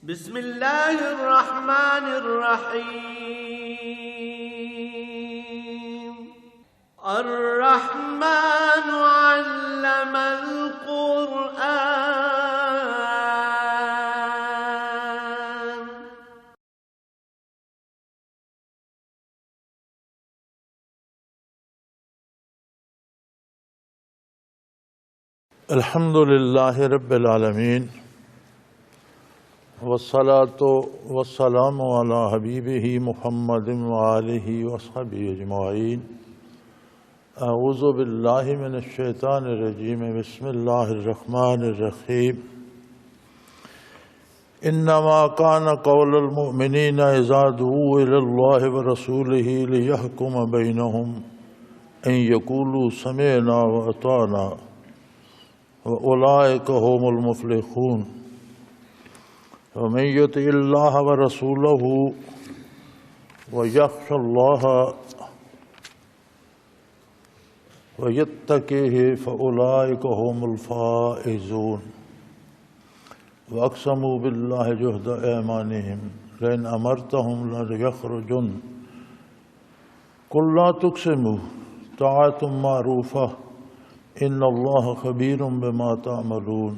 بسم اللہ الرحمن الرحیم الرحمن علم القرآن الحمد للہ رب العالمین والصلاة والسلام علی حبیبہ محمد وآلہ وصحبہ اجمعین اعوذ باللہ من الشیطان الرجیم بسم اللہ الرحمن الرحیم انما کان قول المؤمنین اذا دعوا الی اللہ ورسولہ لیحکم بینہم ان یقولوا سمعنا واطعنا وَأُولَئِكَ هُمُ الْمُفْلِحُونَ وَمَن يُطِعِ اللَّهَ وَرَسُولَهُ وَيَخْشَ اللَّهَ وَيَتَّقِهِ فَأُولَئِكَ هُمُ الْفَائِزُونَ وَأَقْسَمُوا بِاللَّهِ جُهْدَ أَيْمَانِهِمْ لَئِنْ أَمَرْتَهُمْ لَيَخْرُجُنَّ قُل لَّا تُقْسِمُوا طَاعَةٌ مَّعْرُوفَةٌ ان اللہ خبیر بما تعملون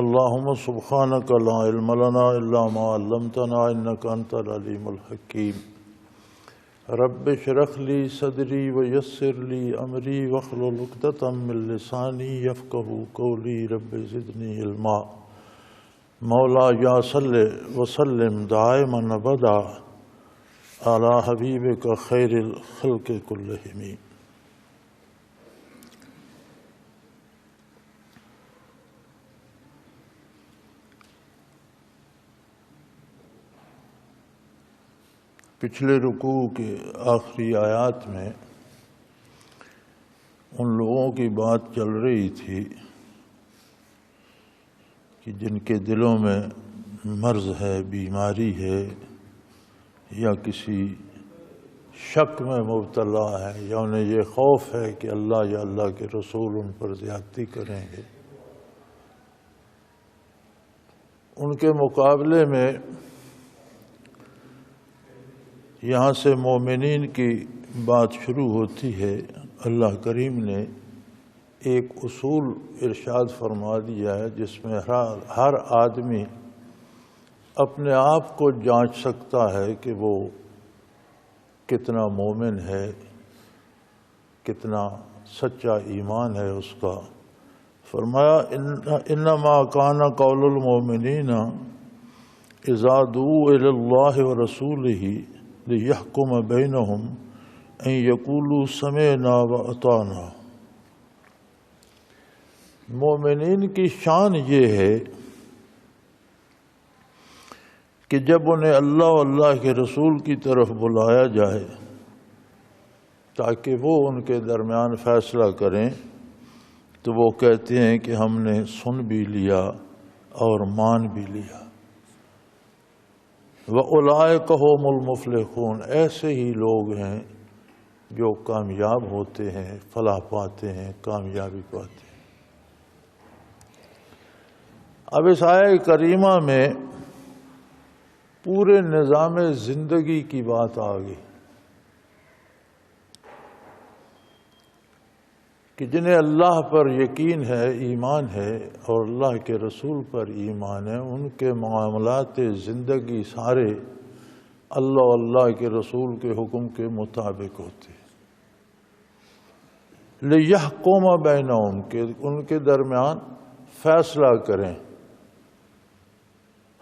اللہم سبحانک لا علم لنا الا ما علمتنا انک انت العلیم الحکیم رب اشرح لی صدری ویسر لی امری واحلل عقدۃ من لسانی یفقہوا قولی رب زدنی علما مولا یا صلی وسلم دائما ابدا علی حبیبک خیر الخلق کلہم۔ پچھلے رکوع کے آخری آیات میں ان لوگوں کی بات چل رہی تھی کہ جن کے دلوں میں مرض ہے، بیماری ہے، یا کسی شک میں مبتلا ہے، یا انہیں یہ خوف ہے کہ اللہ یا اللہ کے رسول ان پر زیادتی کریں گے، ان کے مقابلے میں یہاں سے مومنین کی بات شروع ہوتی ہے۔ اللہ کریم نے ایک اصول ارشاد فرما دیا ہے جس میں ہر آدمی اپنے آپ کو جانچ سکتا ہے کہ وہ کتنا مومن ہے، کتنا سچا ایمان ہے اس کا۔ فرمایا انما کان قول المؤمنین اذا دعوا الی اللہ ورسولہ لیحکم بینہم ان یقولوا سمعنا واطعنا۔ مومنین کی شان یہ ہے کہ جب انہیں اللہ و اللہ کے رسول کی طرف بلایا جائے تاکہ وہ ان کے درمیان فیصلہ کریں تو وہ کہتے ہیں کہ ہم نے سن بھی لیا اور مان بھی لیا۔ وَأُولَئِكَ هُمُ الْمُفْلِحُونَ، ایسے ہی لوگ ہیں جو کامیاب ہوتے ہیں، فلاح پاتے ہیں، کامیابی پاتے ہیں۔ اب اس آیہ کریمہ میں پورے نظام زندگی کی بات آ گئی کہ جنہیں اللہ پر یقین ہے، ایمان ہے، اور اللہ کے رسول پر ایمان ہے، ان کے معاملات زندگی سارے اللہ و اللہ کے رسول کے حکم کے مطابق ہوتے ہیں۔ لِيَحْكُمَ بَيْنَهُمْ، کہ ان کے درمیان فیصلہ کریں،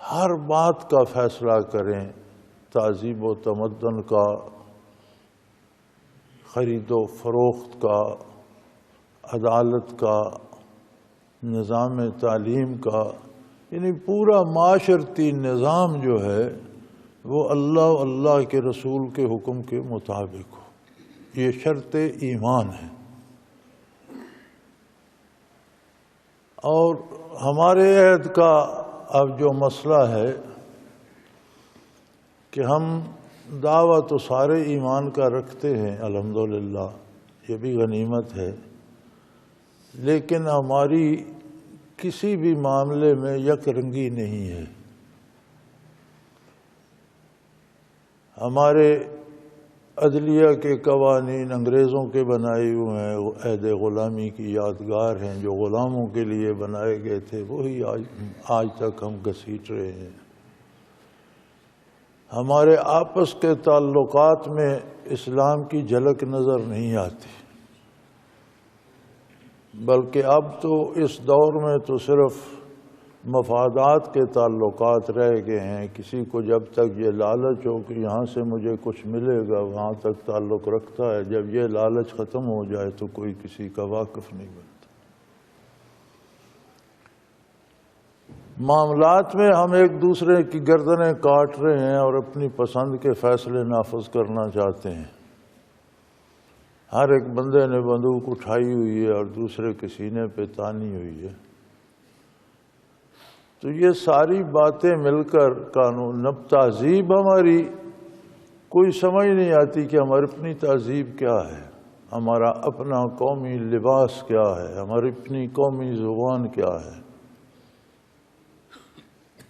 ہر بات کا فیصلہ کریں، تہذیب و تمدن کا، خرید و فروخت کا، عدالت کا، نظام تعلیم کا، یعنی پورا معاشرتی نظام جو ہے وہ اللہ و اللہ کے رسول کے حکم کے مطابق ہو۔ یہ شرط ایمان ہے۔ اور ہمارے عہد کا اب جو مسئلہ ہے کہ ہم دعویٰ تو سارے ایمان کا رکھتے ہیں، الحمدللہ، یہ بھی غنیمت ہے، لیکن ہماری کسی بھی معاملے میں یک رنگی نہیں ہے۔ ہمارے عدلیہ کے قوانین انگریزوں کے بنائے ہوئے ہیں، عہد غلامی کی یادگار ہیں، جو غلاموں کے لیے بنائے گئے تھے وہی آج تک ہم گھسیٹ رہے ہیں۔ ہمارے آپس کے تعلقات میں اسلام کی جھلک نظر نہیں آتی، بلکہ اب تو اس دور میں تو صرف مفادات کے تعلقات رہ گئے ہیں۔ کسی کو جب تک یہ لالچ ہو کہ یہاں سے مجھے کچھ ملے گا وہاں تک تعلق رکھتا ہے، جب یہ لالچ ختم ہو جائے تو کوئی کسی کا واقف نہیں بنتا۔ معاملات میں ہم ایک دوسرے کی گردنیں کاٹ رہے ہیں اور اپنی پسند کے فیصلے نافذ کرنا چاہتے ہیں۔ ہر ایک بندے نے بندوق اٹھائی ہوئی ہے اور دوسرے کے سینے پہ تانی ہوئی ہے۔ تو یہ ساری باتیں مل کر قانون نب تہذیب ہماری کوئی سمجھ نہیں آتی کہ ہماری اپنی تہذیب کیا ہے، ہمارا اپنا قومی لباس کیا ہے، ہماری اپنی قومی زبان کیا ہے۔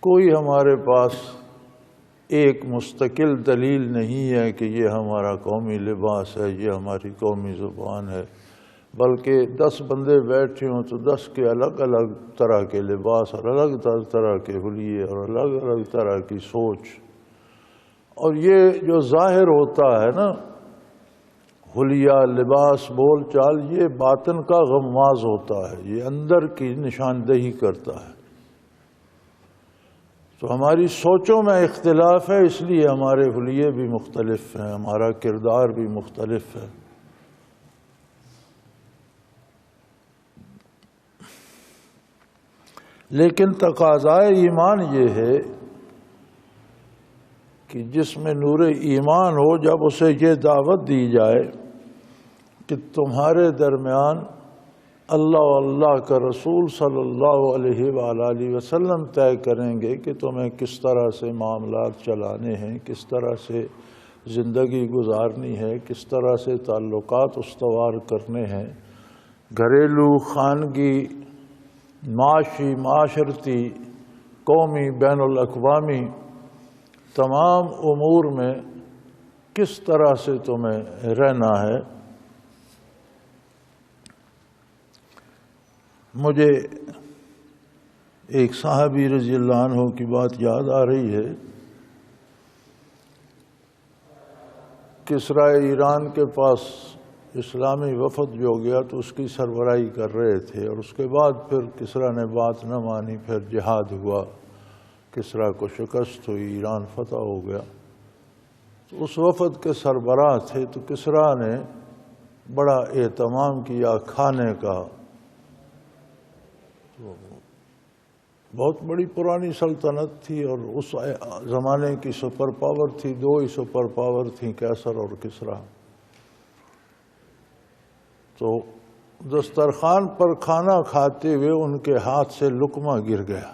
کوئی ہمارے پاس ایک مستقل دلیل نہیں ہے کہ یہ ہمارا قومی لباس ہے، یہ ہماری قومی زبان ہے، بلکہ 10 بندے بیٹھے ہوں تو 10 کے الگ الگ طرح کے لباس اور الگ طرح کے حلیے اور الگ الگ طرح کی سوچ۔ اور یہ جو ظاہر ہوتا ہے نا، حلیہ، لباس، بول چال، یہ باطن کا غماز ہوتا ہے، یہ اندر کی نشاندہی کرتا ہے۔ تو ہماری سوچوں میں اختلاف ہے، اس لیے ہمارے حلیے بھی مختلف ہیں، ہمارا کردار بھی مختلف ہے۔ لیکن تقاضائے ایمان یہ ہے کہ جس میں نور ایمان ہو، جب اسے یہ دعوت دی جائے کہ تمہارے درمیان اللہ و اللہ کا رسول صلی اللہ علیہ وآلہ وسلم طے کریں گے کہ تمہیں کس طرح سے معاملات چلانے ہیں، کس طرح سے زندگی گزارنی ہے، کس طرح سے تعلقات استوار کرنے ہیں، گھریلو، خانگی، معاشی، معاشرتی، قومی، بین الاقوامی، تمام امور میں کس طرح سے تمہیں رہنا ہے۔ مجھے ایک صحابی رضی اللہ عنہ کی بات یاد آ رہی ہے۔ کسرا ایران کے پاس اسلامی وفد جو گیا تو اس کی سربراہی کر رہے تھے، اور اس کے بعد پھر کسرا نے بات نہ مانی، پھر جہاد ہوا، کسرا کو شکست ہوئی، ایران فتح ہو گیا۔ تو اس وفد کے سربراہ تھے، تو کسرا نے بڑا اہتمام کیا کھانے کا۔ بہت بڑی پرانی سلطنت تھی اور اس زمانے کی سپر پاور تھی، 2 ہی سپر پاور تھیں، قیصر اور کسرا۔ تو دسترخوان پر کھانا کھاتے ہوئے ان کے ہاتھ سے لقمہ گر گیا۔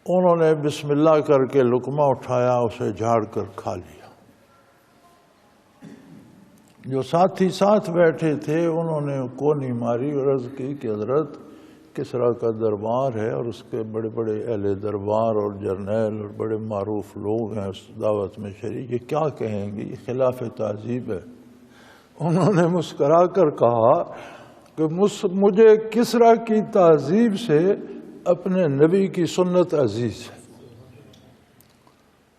انہوں نے بسم اللہ کر کے لقمہ اٹھایا، اسے جھاڑ کر کھا لیا۔ جو ساتھی ساتھ بیٹھے تھے انہوں نے کونی ماری اور عرض کی کہ حضرت کسرا کا دربار ہے اور اس کے بڑے بڑے اہل دربار اور جرنیل اور بڑے معروف لوگ ہیں اس دعوت میں شریک، یہ کیا کہیں گے، یہ خلاف تہذیب ہے۔ انہوں نے مسکرا کر کہا کہ مجھے کسرا کی تہذیب سے اپنے نبی کی سنت عزیز ہے۔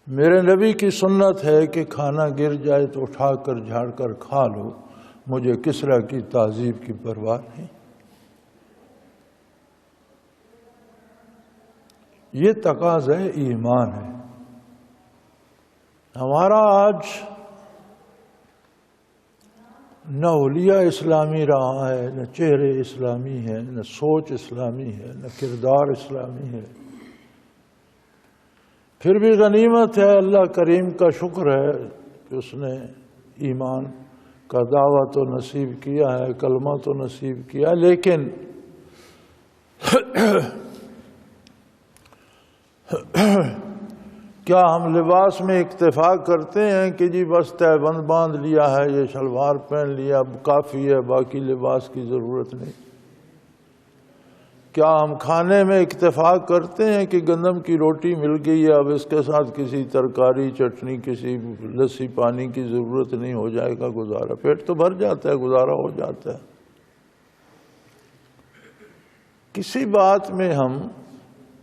میرے نبی کی سنت ہے کہ کھانا گر جائے تو اٹھا کر جھاڑ کر کھا لو، مجھے کسرا کی تہذیب کی پرواہ نہیں۔ یہ تقاضا ایمان ہے۔ ہمارا آج نہ حلیہ اسلامی رہا ہے، نہ چہرے اسلامی ہے، نہ سوچ اسلامی ہے، نہ کردار اسلامی ہے۔ پھر بھی غنیمت ہے، اللہ کریم کا شکر ہے کہ اس نے ایمان کا دعویٰ تو نصیب کیا ہے، کلمہ تو نصیب کیا، لیکن کیا ہم لباس میں اکتفا کرتے ہیں کہ جی بس تہبند باندھ لیا ہے، یہ شلوار پہن لیا کافی ہے، باقی لباس کی ضرورت نہیں؟ کیا ہم کھانے میں اکتفا کرتے ہیں کہ گندم کی روٹی مل گئی ہے، اب اس کے ساتھ کسی ترکاری چٹنی کسی لسی پانی کی ضرورت نہیں، ہو جائے گا گزارا، پیٹ تو بھر جاتا ہے، گزارا ہو جاتا ہے؟ کسی بات میں ہم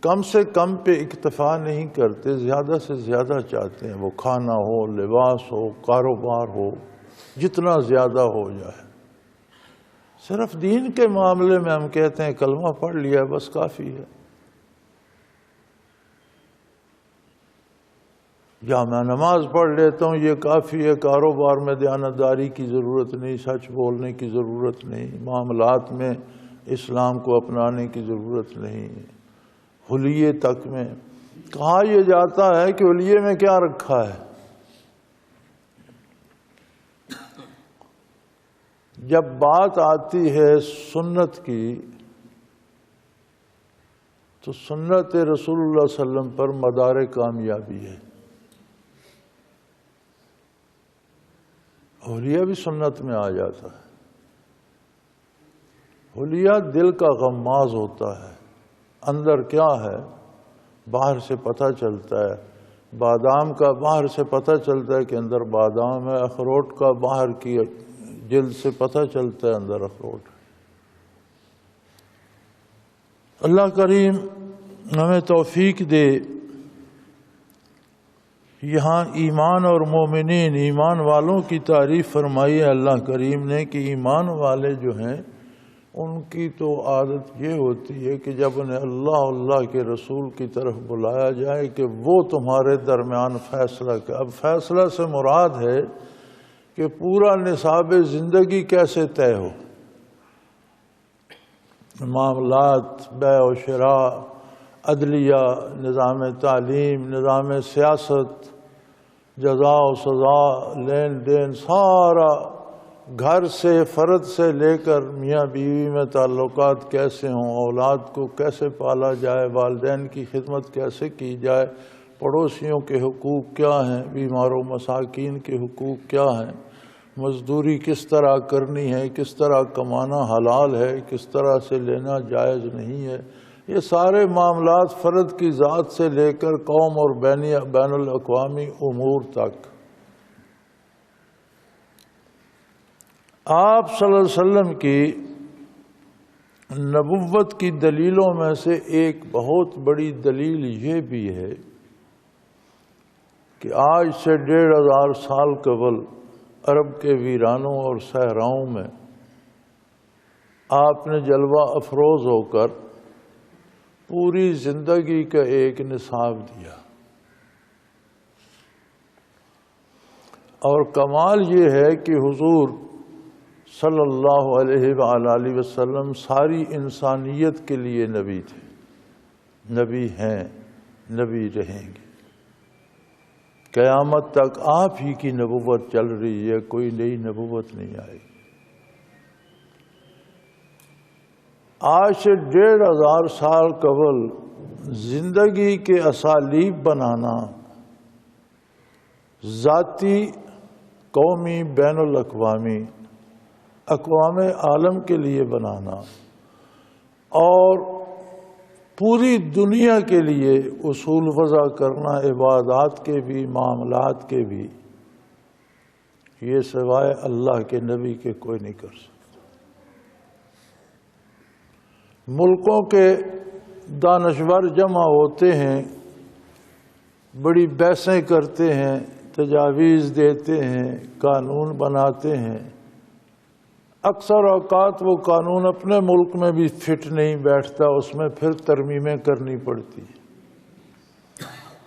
کم سے کم پہ اکتفا نہیں کرتے، زیادہ سے زیادہ چاہتے ہیں، وہ کھانا ہو، لباس ہو، کاروبار ہو، جتنا زیادہ ہو جائے۔ صرف دین کے معاملے میں ہم کہتے ہیں کلمہ پڑھ لیا بس کافی ہے، یا میں نماز پڑھ لیتا ہوں یہ کافی ہے، کاروبار میں دیانتداری کی ضرورت نہیں، سچ بولنے کی ضرورت نہیں، معاملات میں اسلام کو اپنانے کی ضرورت نہیں، حلیے تک میں کہا یہ جاتا ہے کہ حلیے میں کیا رکھا ہے؟ جب بات آتی ہے سنت کی تو سنت رسول اللہ صلی اللہ علیہ وسلم پر مدار کامیابی ہے۔ حلیہ بھی سنت میں آ جاتا ہے۔ حلیہ دل کا غماز ہوتا ہے، اندر کیا ہے باہر سے پتہ چلتا ہے۔ بادام کا باہر سے پتہ چلتا ہے کہ اندر بادام ہے، اخروٹ کا باہر کی جلد سے پتہ چلتا ہے اندر اخروٹ۔ اللہ کریم ہمیں توفیق دے۔ یہاں ایمان اور مومنین، ایمان والوں کی تعریف فرمائی ہے اللہ کریم نے کہ ایمان والے جو ہیں ان کی تو عادت یہ ہوتی ہے کہ جب انہیں اللہ کے رسول کی طرف بلایا جائے کہ وہ تمہارے درمیان فیصلہ کرے۔ اب فیصلہ سے مراد ہے کہ پورا نصاب زندگی کیسے طے ہو، معاملات، بیع و شراء، عدلیہ، نظام تعلیم، نظام سیاست، جزا و سزا، لین دین، سارا گھر سے فرد سے لے کر میاں بیوی میں تعلقات کیسے ہوں، اولاد کو کیسے پالا جائے، والدین کی خدمت کیسے کی جائے، پڑوسیوں کے حقوق کیا ہیں، بیمار و مساکین کے حقوق کیا ہیں، مزدوری کس طرح کرنی ہے، کس طرح کمانا حلال ہے، کس طرح سے لینا جائز نہیں ہے، یہ سارے معاملات فرد کی ذات سے لے کر قوم اور بین الاقوامی امور تک۔ آپ صلی اللہ علیہ وسلم کی نبوت کی دلیلوں میں سے ایک بہت بڑی دلیل یہ بھی ہے کہ آج سے 1500 سال قبل عرب کے ویرانوں اور صحراؤں میں آپ نے جلوہ افروز ہو کر پوری زندگی کا ایک نصاب دیا، اور کمال یہ ہے کہ حضور صلی اللہ علیہ وآلہ وسلم ساری انسانیت کے لیے نبی تھے، نبی ہیں، نبی رہیں گے، قیامت تک آپ ہی کی نبوت چل رہی ہے، کوئی نئی نبوت نہیں آئے گی۔ آج سے 1500 سال قبل زندگی کے اسالیب بنانا، ذاتی، قومی، بین الاقوامی، اقوام عالم کے لیے بنانا، اور پوری دنیا کے لیے اصول وضع کرنا، عبادات کے بھی معاملات کے بھی، یہ سوائے اللہ کے نبی کے کوئی نہیں کر سکتا۔ ملکوں کے دانشور جمع ہوتے ہیں، بڑی بحثیں کرتے ہیں، تجاویز دیتے ہیں، قانون بناتے ہیں، اکثر اوقات وہ قانون اپنے ملک میں بھی فٹ نہیں بیٹھتا، اس میں پھر ترمیمیں کرنی پڑتی ہیں۔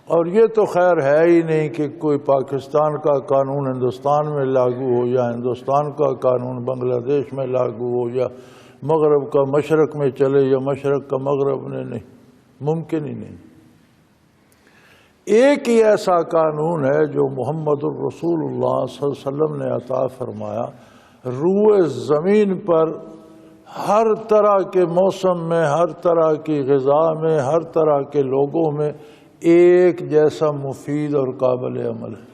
اور یہ تو خیر ہے ہی نہیں کہ کوئی پاکستان کا قانون ہندوستان میں لاگو ہو، یا ہندوستان کا قانون بنگلہ دیش میں لاگو ہو، یا مغرب کا مشرق میں چلے یا مشرق کا مغرب میں، نہیں، ممکن ہی نہیں۔ ایک ہی ایسا قانون ہے جو محمد الرسول اللہ صلی اللہ علیہ وسلم نے عطا فرمایا، روئے زمین پر ہر طرح کے موسم میں، ہر طرح کی غذا میں، ہر طرح کے لوگوں میں ایک جیسا مفید اور قابل عمل ہے۔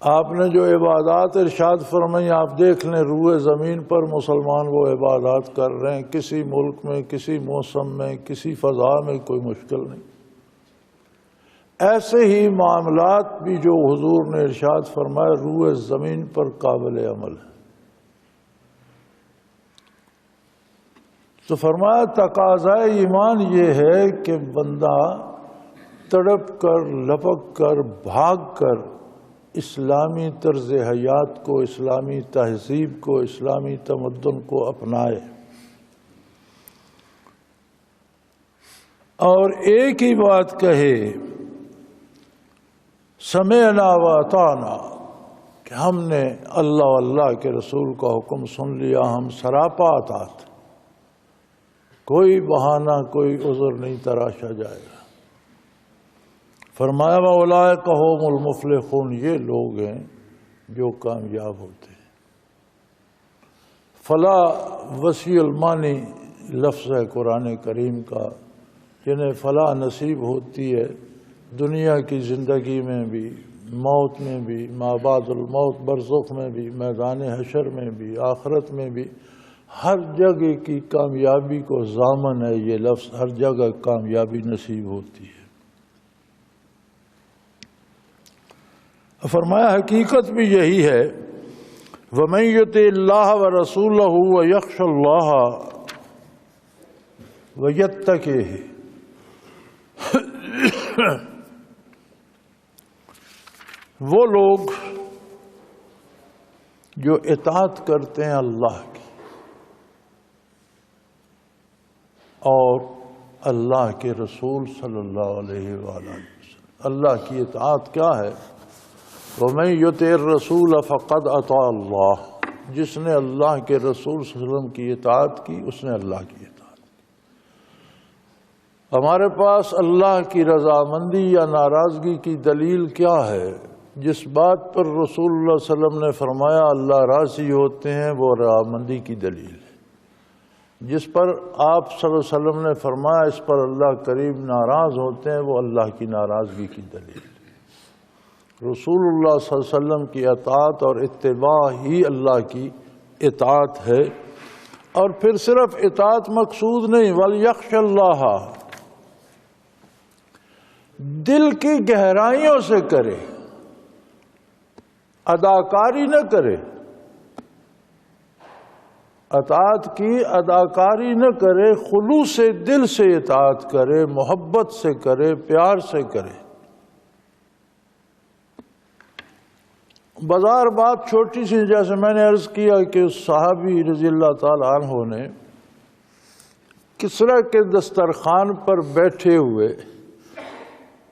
آپ نے جو عبادات ارشاد فرمائی، آپ دیکھ لیں روئے زمین پر مسلمان وہ عبادات کر رہے ہیں، کسی ملک میں، کسی موسم میں، کسی فضا میں کوئی مشکل نہیں۔ ایسے ہی معاملات بھی جو حضور نے ارشاد فرمایا روئے زمین پر قابل عمل ہے۔ تو فرمایا تقاضائے ایمان یہ ہے کہ بندہ تڑپ کر، لپک کر، بھاگ کر اسلامی طرز حیات کو، اسلامی تہذیب کو، اسلامی تمدن کو اپنائے، اور ایک ہی بات کہے سمعنا واطعنا، کہ ہم نے اللہ و اللہ کے رسول کا حکم سن لیا، ہم سراپا اطاعت، کوئی بہانہ، کوئی عذر نہیں تراشا جائے گا۔ فرمایا وَأُولَٰئِکَ هُمُ الْمُفْلِحُونَ، یہ لوگ ہیں جو کامیاب ہوتے ہیں۔ فلاح وسیع المانی لفظ ہے قرآن کریم کا، جنہیں فلاح نصیب ہوتی ہے دنیا کی زندگی میں بھی، موت میں بھی، ما بعد الموت برزخ میں بھی، میدان حشر میں بھی، آخرت میں بھی، ہر جگہ کی کامیابی کو ضامن ہے یہ لفظ، ہر جگہ کامیابی نصیب ہوتی ہے۔ فرمایا حقیقت بھی یہی ہے، وَمَن يُطِعِ اللَّهَ وَرَسُولَهُ وَيَخْشَ اللَّهَ وَيَتَّقِهِ، وہ لوگ جو اطاعت کرتے ہیں اللہ کی اور اللہ کے رسول صلی اللہ علیہ وآلہ وسلم۔ اللہ کی اطاعت کیا ہے؟ وَمَن يُطِعِ الرَّسُولَ فَقَدْ أَطَاعَ اللَّهَ، جس نے اللہ کے رسول صلی اللہ علیہ وسلم کی اطاعت کی اس نے اللہ کی اطاعت کی۔ ہمارے پاس اللہ کی رضامندی یا ناراضگی کی دلیل کیا ہے؟ جس بات پر رسول اللہ صلی اللہ علیہ وسلم نے فرمایا اللہ راضی ہوتے ہیں وہ رضامندی کی دلیل ہے، جس پر آپ صلی اللہ علیہ وسلم نے فرمایا اس پر اللہ کریم ناراض ہوتے ہیں وہ اللہ کی ناراضگی کی دلیل ہے۔ رسول اللہ صلی اللہ علیہ وسلم کی اطاعت اور اتباع ہی اللہ کی اطاعت ہے، اور پھر صرف اطاعت مقصود نہیں، وَلْيَخْشَ اللَّهَ، دل کی گہرائیوں سے کرے، اداکاری نہ کرے، اطاعت کی اداکاری نہ کرے، خلوص دل سے اطاعت کرے، محبت سے کرے، پیار سے کرے۔ بازار بات چھوٹی سی، جیسے میں نے عرض کیا کہ صحابی رضی اللہ تعالیٰ عنہ نے کسرا کے دسترخوان پر بیٹھے ہوئے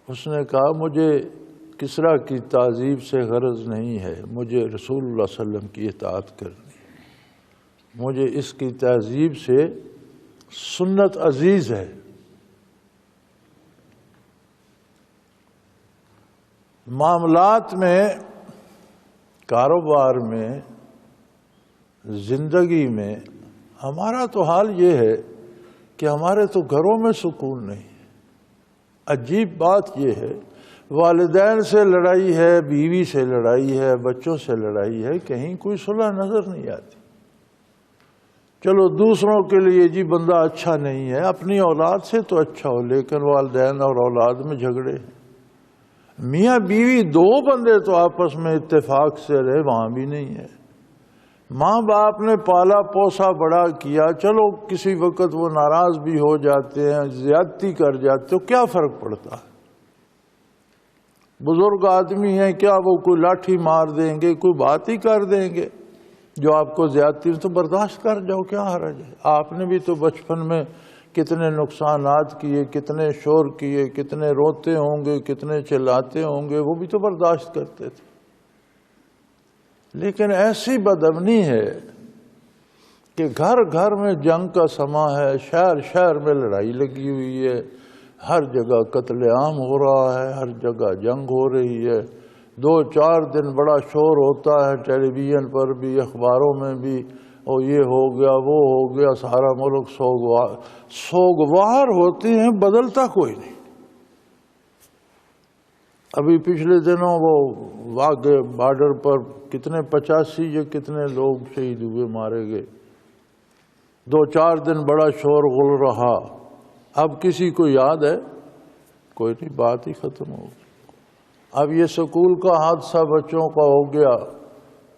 اس نے کہا مجھے کسرا کی تعظیم سے غرض نہیں ہے، مجھے رسول اللہ صلی اللہ علیہ وسلم کی اطاعت کرنی ہے، مجھے اس کی تہذیب سے سنت عزیز ہے۔ معاملات میں، کاروبار میں، زندگی میں ہمارا تو حال یہ ہے کہ ہمارے تو گھروں میں سکون نہیں ہے۔ عجیب بات یہ ہے، والدین سے لڑائی ہے، بیوی سے لڑائی ہے، بچوں سے لڑائی ہے، کہیں کوئی صلح نظر نہیں آتی۔ چلو دوسروں کے لیے جی بندہ اچھا نہیں ہے، اپنی اولاد سے تو اچھا ہو، لیکن والدین اور اولاد میں جھگڑے ہیں۔ میاں بیوی دو بندے تو آپس میں اتفاق سے رہے، وہاں بھی نہیں ہے۔ ماں باپ نے پالا پوسا بڑا کیا، چلو کسی وقت وہ ناراض بھی ہو جاتے ہیں، زیادتی کر جاتے، تو کیا فرق پڑتا ہے؟ بزرگ آدمی ہیں، کیا وہ کوئی لاٹھی مار دیں گے، کوئی بات ہی کر دیں گے؟ جو آپ کو زیادتی تو برداشت کر جاؤ، کیا حرج ہے؟ آپ نے بھی تو بچپن میں کتنے نقصانات کیے، کتنے شور کیے، کتنے روتے ہوں گے، کتنے چلاتے ہوں گے، وہ بھی تو برداشت کرتے تھے۔ لیکن ایسی بدامنی ہے کہ گھر گھر میں جنگ کا سما ہے، شہر شہر میں لڑائی لگی ہوئی ہے، ہر جگہ قتل عام ہو رہا ہے، ہر جگہ جنگ ہو رہی ہے، 2-4 دن بڑا شور ہوتا ہے ٹیلی ویژن پر بھی، اخباروں میں بھی، اور یہ ہو گیا وہ ہو گیا، سارا ملک سوگوار ہوتے ہیں، بدلتا کوئی نہیں۔ ابھی پچھلے دنوں وہ واقع بارڈر پر کتنے 85 یا کتنے لوگ شہید ہوئے، مارے گئے، 2-4 دن بڑا شور غل رہا۔ اب کسی کو یاد ہے؟ کوئی نہیں، بات ہی ختم ہو گئی۔ اب یہ سکول کا حادثہ بچوں کا ہو گیا،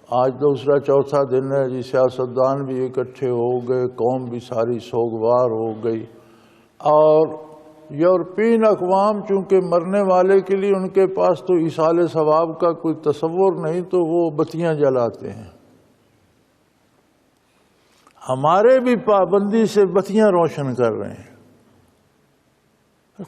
آج دوسرا چوتھا دن ہے جی، سیاستدان بھی اکٹھے ہو گئے، قوم بھی ساری سوگوار ہو گئی، اور یورپین اقوام چونکہ مرنے والے کے لیے ان کے پاس تو ایصال ثواب کا کوئی تصور نہیں، تو وہ بتیاں جلاتے ہیں۔ ہمارے بھی پابندی سے بتیاں روشن کر رہے ہیں۔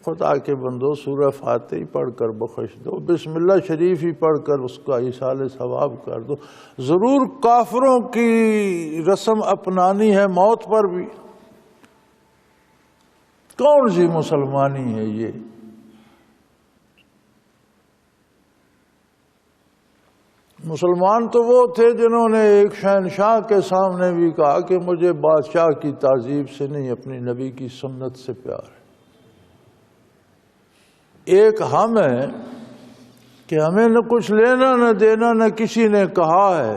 خدا کے بندو، سورہ فاتحہ پڑھ کر بخش دو، بسم اللہ شریف ہی پڑھ کر اس کا ایصال ثواب کر دو۔ ضرور کافروں کی رسم اپنانی ہے موت پر بھی، کون سی مسلمانی ہے یہ؟ مسلمان تو وہ تھے جنہوں نے ایک شہنشاہ کے سامنے بھی کہا کہ مجھے بادشاہ کی تعظیم سے نہیں، اپنی نبی کی سنت سے پیار ہے۔ ایک ہم ہے کہ ہمیں نہ کچھ لینا نہ دینا، نہ کسی نے کہا ہے۔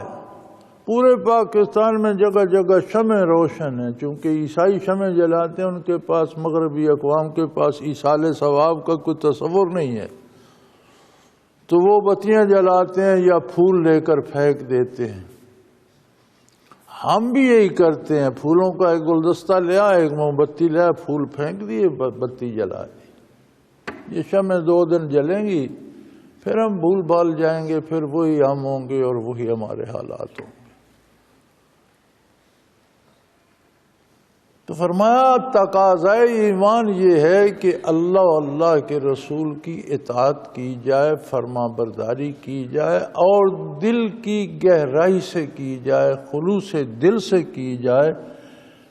پورے پاکستان میں جگہ جگہ شمع روشن ہیں، چونکہ عیسائی شمع جلاتے ہیں، ان کے پاس، مغربی اقوام کے پاس ایصال ثواب کا کوئی تصور نہیں ہے، تو وہ بتیاں جلاتے ہیں یا پھول لے کر پھینک دیتے ہیں۔ ہم بھی یہی کرتے ہیں، پھولوں کا ایک گلدستہ لیا، ایک موم بتی لیا، پھول پھینک دیے، بتی جلا دی۔ یہ شمع 2 دن جلیں گی، پھر ہم بھول بھال جائیں گے، پھر وہی ہم ہوں گے اور وہی ہمارے حالات ہوں گے۔ تو فرمایا تقاضۂ ایمان یہ ہے کہ اللہ و اللہ کے رسول کی اطاعت کی جائے، فرما برداری کی جائے، اور دل کی گہرائی سے کی جائے، خلوص دل سے کی جائے،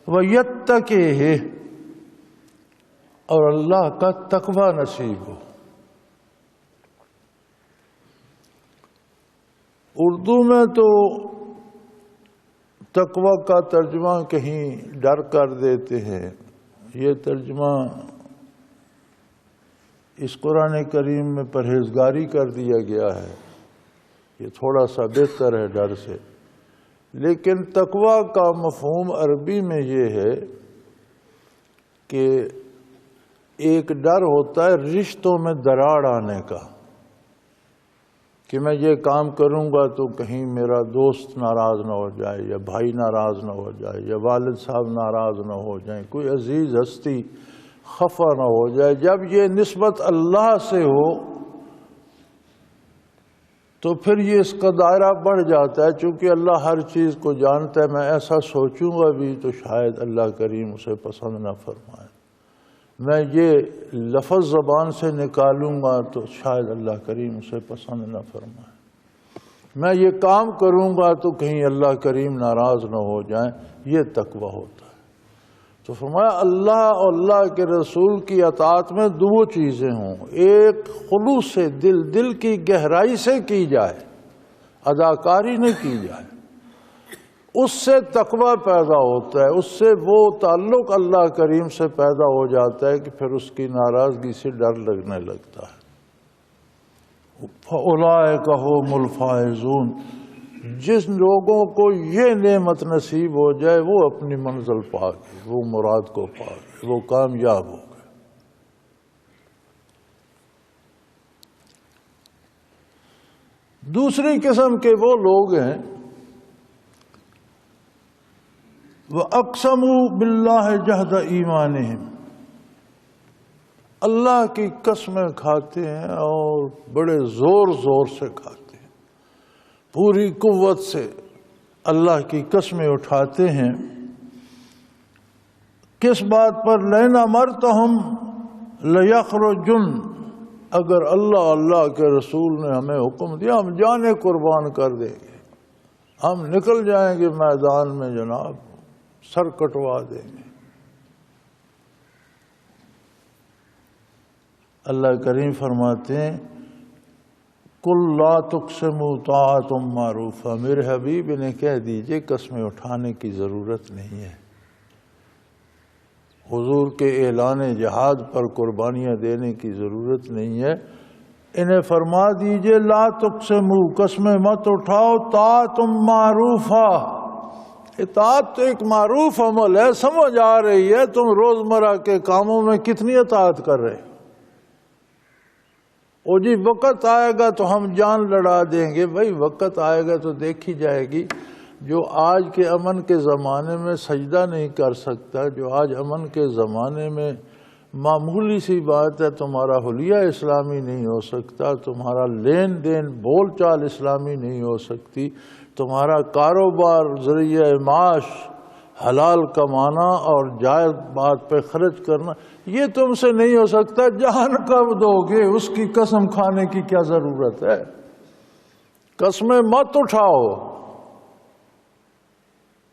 وَيَتَّقِهِ، اور اللہ کا تقوی نصیب ہو۔ اردو میں تو تقوی کا ترجمہ کہیں ڈر کر دیتے ہیں، یہ ترجمہ اس قرآن کریم میں پرہیزگاری کر دیا گیا ہے، یہ تھوڑا سا بہتر ہے ڈر سے۔ لیکن تقوی کا مفہوم عربی میں یہ ہے کہ ایک ڈر ہوتا ہے رشتوں میں دراڑ آنے کا، کہ میں یہ کام کروں گا تو کہیں میرا دوست ناراض نہ ہو جائے، یا بھائی ناراض نہ ہو جائے، یا والد صاحب ناراض نہ ہو جائیں، کوئی عزیز ہستی خفا نہ ہو جائے۔ جب یہ نسبت اللہ سے ہو تو پھر یہ اس کا دائرہ بڑھ جاتا ہے، چونکہ اللہ ہر چیز کو جانتا ہے۔ میں ایسا سوچوں گا بھی تو شاید اللہ کریم اسے پسند نہ فرمائے، میں یہ لفظ زبان سے نکالوں گا تو شاید اللہ کریم اسے پسند نہ فرمائے، میں یہ کام کروں گا تو کہیں اللہ کریم ناراض نہ ہو جائیں، یہ تقوی ہوتا ہے۔ تو فرمایا اللہ اور اللہ کے رسول کی اطاعت میں 2 چیزیں ہوں، ایک خلوص سے دل کی گہرائی سے کی جائے، اداکاری نہ کی جائے، اس سے تقوی پیدا ہوتا ہے، اس سے وہ تعلق اللہ کریم سے پیدا ہو جاتا ہے کہ پھر اس کی ناراضگی سے ڈر لگنے لگتا ہے۔ فَأُولَٰئِكَ هُمُ الْفَائِزُونَ، جس لوگوں کو یہ نعمت نصیب ہو جائے وہ اپنی منزل پا گئے، وہ مراد کو پا گئے، وہ کامیاب ہو گئے۔ دوسری قسم کے وہ لوگ ہیں وَأَقْسَمُوا بِاللَّهِ جَهْدَ ایمانہم، اللہ کی قسمیں کھاتے ہیں اور بڑے زور سے کھاتے ہیں، پوری قوت سے اللہ کی قسمیں اٹھاتے ہیں۔ کس بات پر؟ لَئِنْ أَمَرْتَهُمْ لَيَخْرُجُنَّ، اگر اللہ کے رسول نے ہمیں حکم دیا ہم جانیں قربان کر دیں گے، ہم نکل جائیں گے میدان میں جناب، سر کٹوا دیں گے۔ اللہ کریم فرماتے ہیں قل لا تقسموا طاعۃ معروفہ، میرے حبیب انہیں کہہ دیجئے قسمیں اٹھانے کی ضرورت نہیں ہے۔ حضور کے اعلان جہاد پر قربانیاں دینے کی ضرورت نہیں ہے۔ انہیں فرما دیجئے لا تقسموا، قسمیں مت اٹھاؤ، طاعۃ معروفہ، اطاعت تو ایک معروف عمل ہے، سمجھ آ رہی ہے تم روزمرہ کے کاموں میں کتنی اطاعت کر رہے او جی وقت آئے گا تو ہم جان لڑا دیں گے، بھائی وقت آئے گا تو دیکھی جائے گی۔ جو آج کے امن کے زمانے میں سجدہ نہیں کر سکتا، جو آج امن کے زمانے میں معمولی سی بات ہے تمہارا حلیہ اسلامی نہیں ہو سکتا، تمہارا لین دین بول چال اسلامی نہیں ہو سکتی، تمہارا کاروبار ذریعہ معاش حلال کمانا اور جائز بات پہ خرچ کرنا یہ تم سے نہیں ہو سکتا، جان کب دو گے؟ اس کی قسم کھانے کی کیا ضرورت ہے؟ قسمیں مت اٹھاؤ۔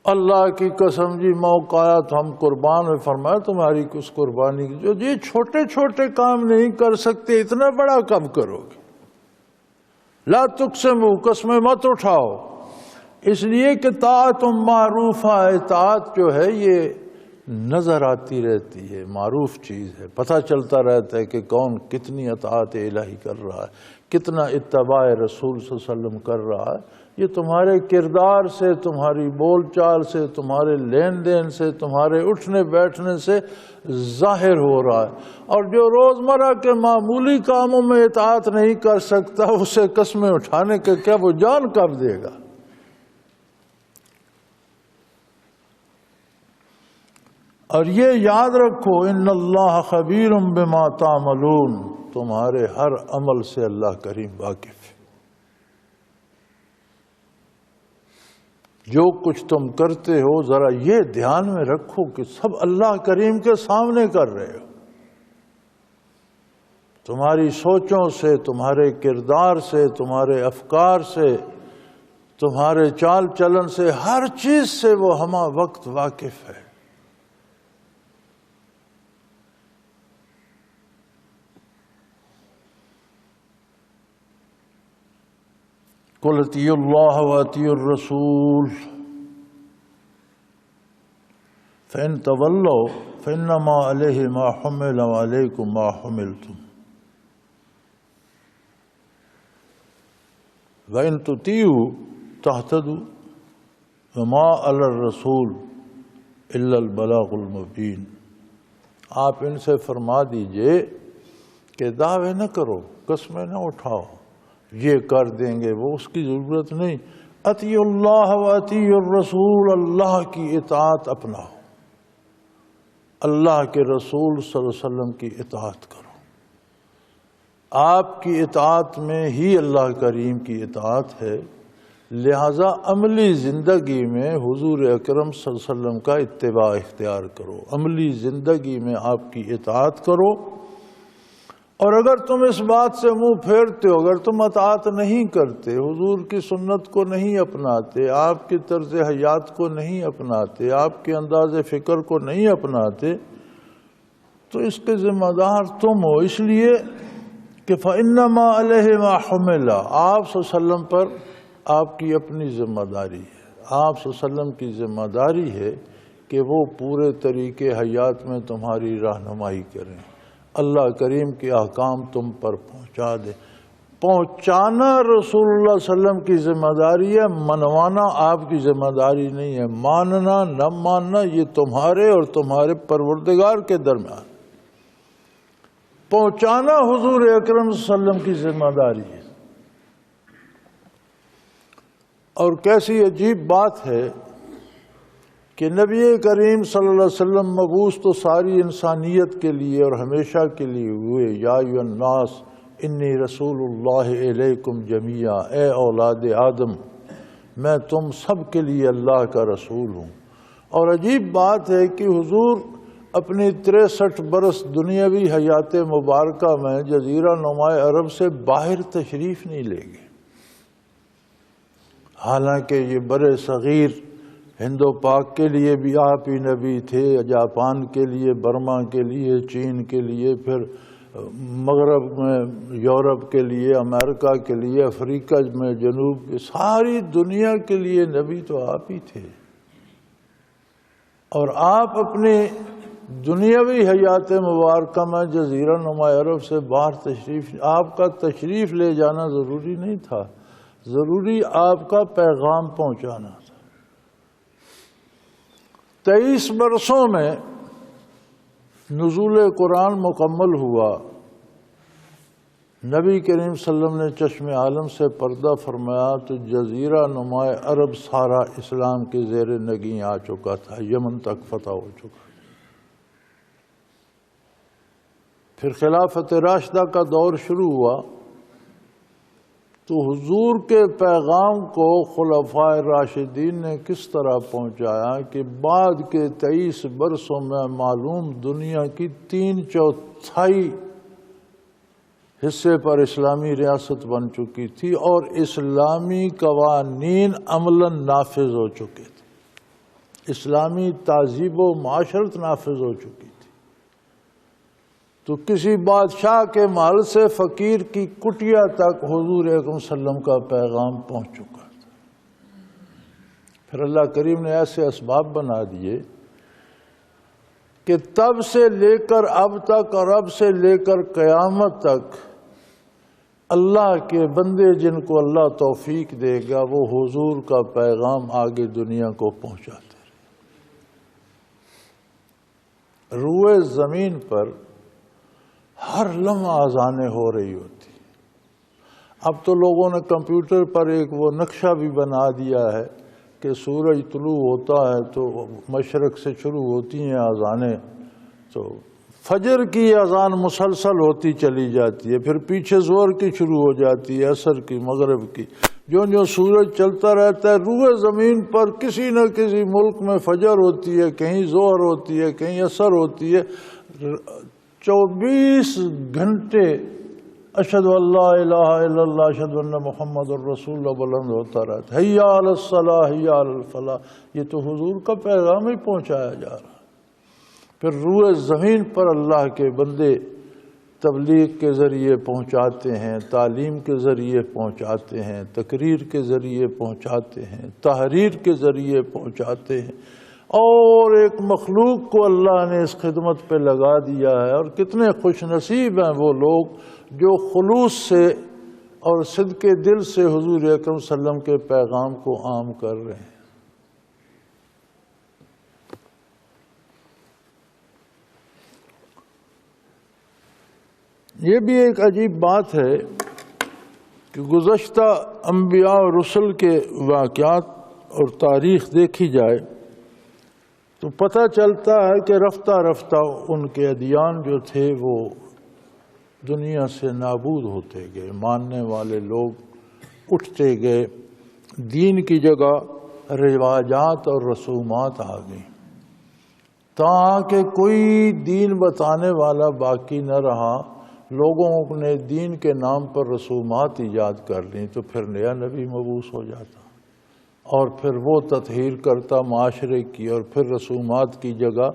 اللہ کی قسم جی موقع آیا تو ہم قربان میں فرمایا تمہاری اس قربانی کی جو جی چھوٹے چھوٹے کام نہیں کر سکتے اتنا بڑا کم کرو گے۔ لا تقسموا، قسمیں مت اٹھاؤ، اس لیے کہ طاعت معروفہ، اطاعت جو ہے یہ نظر آتی رہتی ہے، معروف چیز ہے، پتہ چلتا رہتا ہے کہ کون کتنی اطاعت الہی کر رہا ہے، کتنا اتباع رسول صلی اللہ علیہ وسلم کر رہا ہے۔ یہ تمہارے کردار سے، تمہاری بول چال سے، تمہارے لین دین سے، تمہارے اٹھنے بیٹھنے سے ظاہر ہو رہا ہے۔ اور جو روزمرہ کے معمولی کاموں میں اطاعت نہیں کر سکتا اسے قسمیں اٹھانے کے کیا وہ جان کب دے گا؟ اور یہ یاد رکھو ان اللہ خبیر بما تعملون، تمہارے ہر عمل سے اللہ کریم واقف ہے۔ جو کچھ تم کرتے ہو ذرا یہ دھیان میں رکھو کہ سب اللہ کریم کے سامنے کر رہے ہو۔ تمہاری سوچوں سے، تمہارے کردار سے، تمہارے افکار سے، تمہارے چال چلن سے، ہر چیز سے وہ ہمہ وقت واقف ہے۔ قُلْ اطیعوا اللَّهَ وَاطیعوا الرَّسُولَ فَإِن تَوَلَّوْا فَإِنَّمَا عَلَيْهِ مَا حُمِلَ وَعَلَيْكُمْ مَا حُمِلْتُمْ وَإِن تُطِیعُوا تَهْتَدُوا وَمَا عَلَى الرَّسُولِ إِلَّا الْبَلَاغُ الْمُبِینُ۔ آپ ان سے فرما دیجئے کہ دعوے نہ کرو، قسمیں نہ اٹھاؤ، یہ کر دیں گے وہ، اس کی ضرورت نہیں۔ اطیعوا اللہ و اطیعوا الرسول، اللہ کی اطاعت اپناؤ، اللہ کے رسول صلی اللہ علیہ وسلم کی اطاعت کرو۔ آپ کی اطاعت میں ہی اللہ کریم کی اطاعت ہے، لہذا عملی زندگی میں حضور اکرم صلی اللہ علیہ وسلم کا اتباع اختیار کرو، عملی زندگی میں آپ کی اطاعت کرو۔ اور اگر تم اس بات سے منہ پھیرتے ہو، اگر تم اطاعت نہیں کرتے، حضور کی سنت کو نہیں اپناتے، آپ کی طرز حیات کو نہیں اپناتے، آپ کے انداز فکر کو نہیں اپناتے، تو اس کے ذمہ دار تم ہو، اس لیے کہ فَإِنَّمَا عَلَيْهِ مَا حُمِلَ، آپ صلی اللہ علیہ وسلم پر آپ کی اپنی ذمہ داری ہے، آپ صلی اللہ علیہ وسلم کی ذمہ داری ہے کہ وہ پورے طریقے حیات میں تمہاری رہنمائی کریں، اللہ کریم کے احکام تم پر پہنچا دے۔ پہنچانا رسول اللہ صلی اللہ علیہ وسلم کی ذمہ داری ہے، منوانا آپ کی ذمہ داری نہیں ہے، ماننا نہ ماننا یہ تمہارے اور تمہارے پروردگار کے درمیان، پہنچانا حضور اکرم صلی اللہ علیہ وسلم کی ذمہ داری ہے۔ اور کیسی عجیب بات ہے کہ نبی کریم صلی اللہ علیہ وسلم مبعوث تو ساری انسانیت کے لیے اور ہمیشہ کے لیے ہوئے، یا ایھا الناس انی رسول اللہ الیکم جمیعا، اے اولاد آدم میں تم سب کے لیے اللہ کا رسول ہوں۔ اور عجیب بات ہے کہ حضور اپنی 63 برس دنیاوی حیات مبارکہ میں جزیرہ نما عرب سے باہر تشریف نہیں لے گئے، حالانکہ یہ بر صغیر ہند و پاک کے لیے بھی آپ ہی نبی تھے، جاپان کے لیے، برما کے لیے، چین کے لیے، پھر مغرب میں یورپ کے لیے، امریکہ کے لیے، افریقہ میں جنوب کے، ساری دنیا کے لیے نبی تو آپ ہی تھے۔ اور آپ اپنے دنیاوی حیات مبارکہ میں جزیرہ نما عرب سے باہر آپ کا تشریف لے جانا ضروری نہیں تھا، ضروری آپ کا پیغام پہنچانا تھا۔ 23 برسوں میں نزول قرآن مکمل ہوا، نبی کریم صلی اللہ علیہ وسلم نے چشم عالم سے پردہ فرمایا تو جزیرہ نما عرب سارا اسلام کے زیر نگیں آ چکا تھا، یمن تک فتح ہو چکا۔ پھر خلافت راشدہ کا دور شروع ہوا تو حضور کے پیغام کو خلفائے راشدین نے کس طرح پہنچایا کہ بعد کے 23 برسوں میں معلوم دنیا کی 3/4 حصے پر اسلامی ریاست بن چکی تھی اور اسلامی قوانین عملاً نافذ ہو چکے تھے، اسلامی تہذیب و معاشرت نافذ ہو چکی تھی۔ تو کسی بادشاہ کے محل سے فقیر کی کٹیا تک حضور اکرم صلی اللہ علیہ وسلم کا پیغام پہنچ چکا تھا۔ پھر اللہ کریم نے ایسے اسباب بنا دیے کہ تب سے لے کر اب تک اور اب سے لے کر قیامت تک اللہ کے بندے جن کو اللہ توفیق دے گا وہ حضور کا پیغام آگے دنیا کو پہنچاتے رہے۔ روئے زمین پر ہر لمحہ اذانیں ہو رہی ہوتی۔ اب تو لوگوں نے کمپیوٹر پر ایک وہ نقشہ بھی بنا دیا ہے کہ سورج طلوع ہوتا ہے تو مشرق سے شروع ہوتی ہیں اذانیں، تو فجر کی اذان مسلسل ہوتی چلی جاتی ہے، پھر پیچھے ظہر کی شروع ہو جاتی ہے، عصر کی، مغرب کی، جو سورج چلتا رہتا ہے۔ روئے زمین پر کسی نہ کسی ملک میں فجر ہوتی ہے، کہیں ظہر ہوتی ہے، کہیں عصر ہوتی ہے۔ 24 گھنٹے اشہد اللہ الہ الا اللہ اشہد ان محمد الرسول اللہ بلند ہوتا رہتا ہے، حی علی الصلاح حی علی الفلاح۔ یہ تو حضور کا پیغام ہی پہنچایا جا رہا ہے۔ پھر روئے زمین پر اللہ کے بندے تبلیغ کے ذریعے پہنچاتے ہیں، تعلیم کے ذریعے پہنچاتے ہیں، تقریر کے ذریعے پہنچاتے ہیں، تحریر کے ذریعے پہنچاتے ہیں، اور ایک مخلوق کو اللہ نے اس خدمت پہ لگا دیا ہے۔ اور کتنے خوش نصیب ہیں وہ لوگ جو خلوص سے اور صدق دل سے حضور اکرم صلی اللہ علیہ وسلم کے پیغام کو عام کر رہے ہیں۔ یہ بھی ایک عجیب بات ہے کہ گزشتہ انبیاء اور رسل کے واقعات اور تاریخ دیکھی جائے تو پتہ چلتا ہے کہ رفتہ رفتہ ان کے ادیان جو تھے وہ دنیا سے نابود ہوتے گئے، ماننے والے لوگ اٹھتے گئے، دین کی جگہ رواجات اور رسومات آ گئیں، تاکہ کوئی دین بتانے والا باقی نہ رہا۔ لوگوں نے دین کے نام پر رسومات ایجاد کر لیں تو پھر نیا نبی مبعوث ہو جاتا اور پھر وہ تطہیر کرتا معاشرے کی، اور پھر رسومات کی جگہ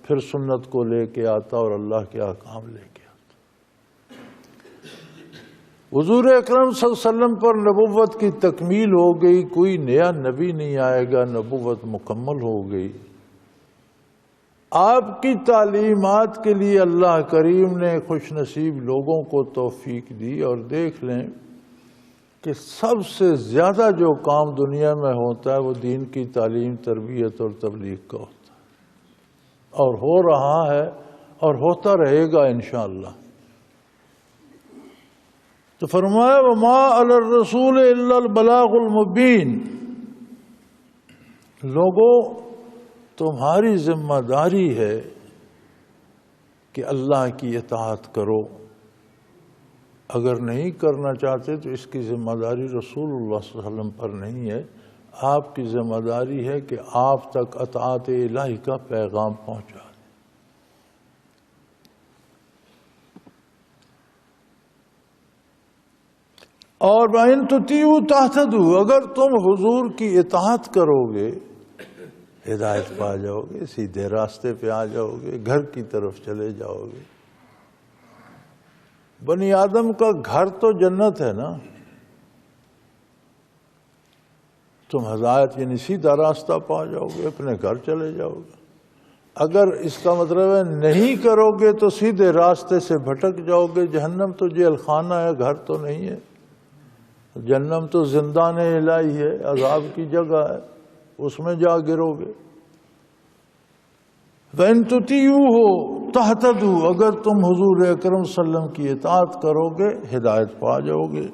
پھر سنت کو لے کے آتا اور اللہ کے احکام لے کے آتا۔ حضور اکرم صلی اللہ علیہ وسلم پر نبوت کی تکمیل ہو گئی، کوئی نیا نبی نہیں آئے گا، نبوت مکمل ہو گئی۔ آپ کی تعلیمات کے لیے اللہ کریم نے خوش نصیب لوگوں کو توفیق دی، اور دیکھ لیں کہ سب سے زیادہ جو کام دنیا میں ہوتا ہے وہ دین کی تعلیم، تربیت اور تبلیغ کا ہوتا ہے، اور ہو رہا ہے اور ہوتا رہے گا انشاءاللہ۔ تو فرمایا وَمَا عَلَى الرَّسُولِ إِلَّا الْبَلَاغُ الْمُبِينُ، لوگوں تمہاری ذمہ داری ہے کہ اللہ کی اطاعت کرو، اگر نہیں کرنا چاہتے تو اس کی ذمہ داری رسول اللہ صلی اللہ علیہ وسلم پر نہیں ہے، آپ کی ذمہ داری ہے کہ آپ تک اطاعت الہی کا پیغام پہنچا دیں۔ اور وَإِن تُطِیعُوا تَهْتَدُوا، اگر تم حضور کی اطاعت کرو گے ہدایت پا جاؤ گے، سیدھے راستے پہ آ جاؤ گے، گھر کی طرف چلے جاؤ گے۔ بنی آدم کا گھر تو جنت ہے نا. تم ہدایت یعنی سیدھا راستہ پا جاؤ گے، اپنے گھر چلے جاؤ گے. اگر اس کا مطلب ہے نہیں کرو گے تو سیدھے راستے سے بھٹک جاؤ گے. جہنم تو جیل خانہ ہے، گھر تو نہیں ہے. جہنم تو زندان الہی ہے، عذاب کی جگہ ہے، اس میں جا گرو گے. وَإِن تُطِيعُوهُ تَهْتَدُوا، اگر تم حضور اکرم صلی اللہ علیہ وسلم کی اطاعت کرو گے ہدایت پا جاؤ گے.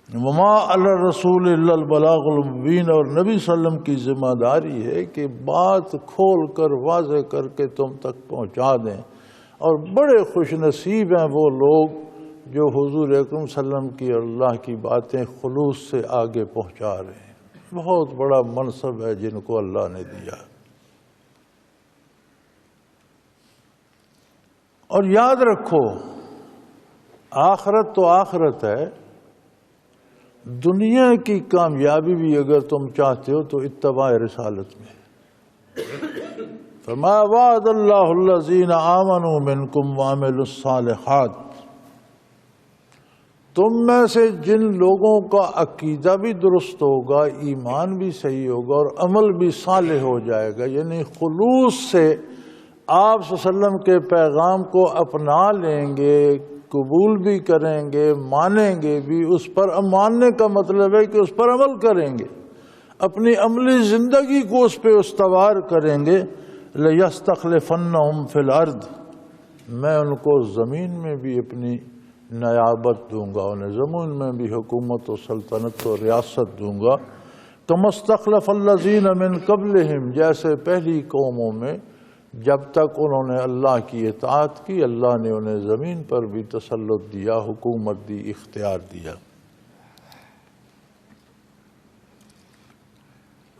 وَمَا عَلَى الرَّسُولِ إِلَّا الْبَلَاغُ الْمُبِينُ، اور نبی صلی اللہ علیہ وسلم کی ذمہ داری ہے کہ بات کھول کر واضح کر کے تم تک پہنچا دیں. اور بڑے خوش نصیب ہیں وہ لوگ جو حضور اکرم صلی اللہ علیہ وسلم کی اور اللہ کی باتیں خلوص سے آگے پہنچا رہے ہیں. بہت بڑا منصب ہے جن کو اللہ نے دیا. اور یاد رکھو آخرت تو آخرت ہے. دنیا کی کامیابی بھی اگر تم چاہتے ہو تو اتباع رسالت میں. فرمایا وعد اللہ الذین آمنوا منکم وعملوا الصالحات، تم میں سے جن لوگوں کا عقیدہ بھی درست ہوگا، ایمان بھی صحیح ہوگا اور عمل بھی صالح ہو جائے گا، یعنی خلوص سے آپ صلی اللہ علیہ وسلم کے پیغام کو اپنا لیں گے، قبول بھی کریں گے، مانیں گے بھی. اس پر ماننے کا مطلب ہے کہ اس پر عمل کریں گے، اپنی عملی زندگی کو اس پہ استوار کریں گے. لَيَسْتَخْلِفَنَّهُمْ فِي الْأَرْضِ، میں ان کو زمین میں بھی اپنی نیابت دوں گا، انہیں زمین میں بھی حکومت و سلطنت و ریاست دوں گا. كَمَا اسْتَخْلَفَ الَّذِينَ مِن قَبْلِهِمْ، جیسے پہلی قوموں میں جب تک انہوں نے اللہ کی اطاعت کی اللہ نے انہیں زمین پر بھی تسلط دیا، حکومت دی، اختیار دیا.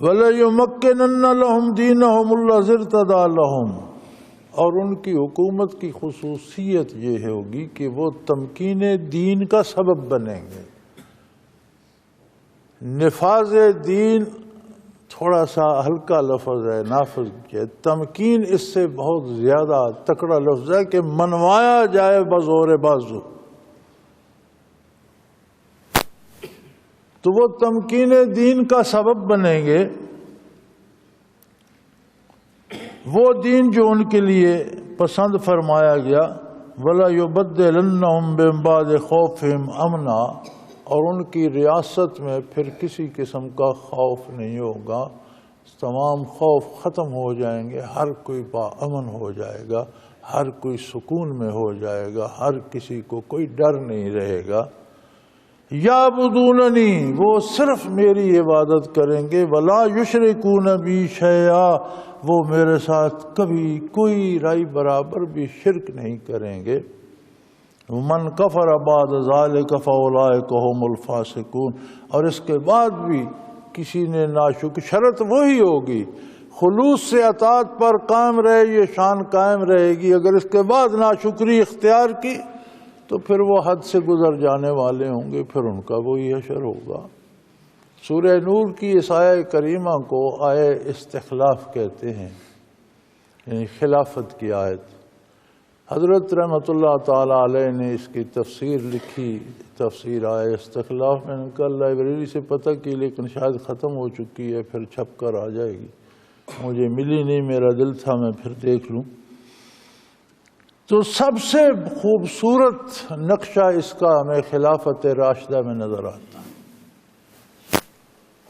وَلَيُمَكِّنَنَّ لَهُمْ دِينَهُمُ الَّذِي ارْتَضَىٰ لَهُمْ، اور ان کی حکومت کی خصوصیت یہ ہوگی کہ وہ تمکین دین کا سبب بنیں گے. نفاذ دین تھوڑا سا ہلکا لفظ ہے، نافذ کیا. تمکین اس سے بہت زیادہ تکڑا لفظ ہے کہ منوایا جائے بزور بازو. تو وہ تمکین دین کا سبب بنیں گے. وہ دین جو ان کے لیے پسند فرمایا گیا. وَلَا يُبَدِّلَنَّهُمْ مِن بَعْدِ خَوْفِهِمْ أَمْنًا، اور ان کی ریاست میں پھر کسی قسم کا خوف نہیں ہوگا. تمام خوف ختم ہو جائیں گے، ہر کوئی باامن ہو جائے گا، ہر کوئی سکون میں ہو جائے گا، ہر کسی کو کوئی ڈر نہیں رہے گا. یعبدوننی، وہ صرف میری عبادت کریں گے. ولا یشرکون بی شیئا، وہ میرے ساتھ کبھی کوئی رائی برابر بھی شرک نہیں کریں گے. من کفر بعد ذالک فاولئک هم الفاسقون، اور اس کے بعد بھی کسی نے شرط وہی ہوگی، خلوص سے اطاعت پر قائم رہے، یہ شان قائم رہے گی. اگر اس کے بعد ناشکری اختیار کی تو پھر وہ حد سے گزر جانے والے ہوں گے، پھر ان کا وہی حشر ہوگا. سورہ نور کی اس آیہ کریمہ کو آیہ استخلاف کہتے ہیں، یعنی خلافت کی آیت. حضرت رحمۃ اللہ تعالیٰ علیہ نے اس کی تفسیر لکھی، تفسیر آئے استخلاف. میں نے کل لائبریری سے پتہ کی لیکن شاید ختم ہو چکی ہے، پھر چھپ کر آ جائے گی. مجھے ملی نہیں، میرا دل تھا میں پھر دیکھ لوں. تو سب سے خوبصورت نقشہ اس کا ہمیں خلافت راشدہ میں نظر آتا ہے.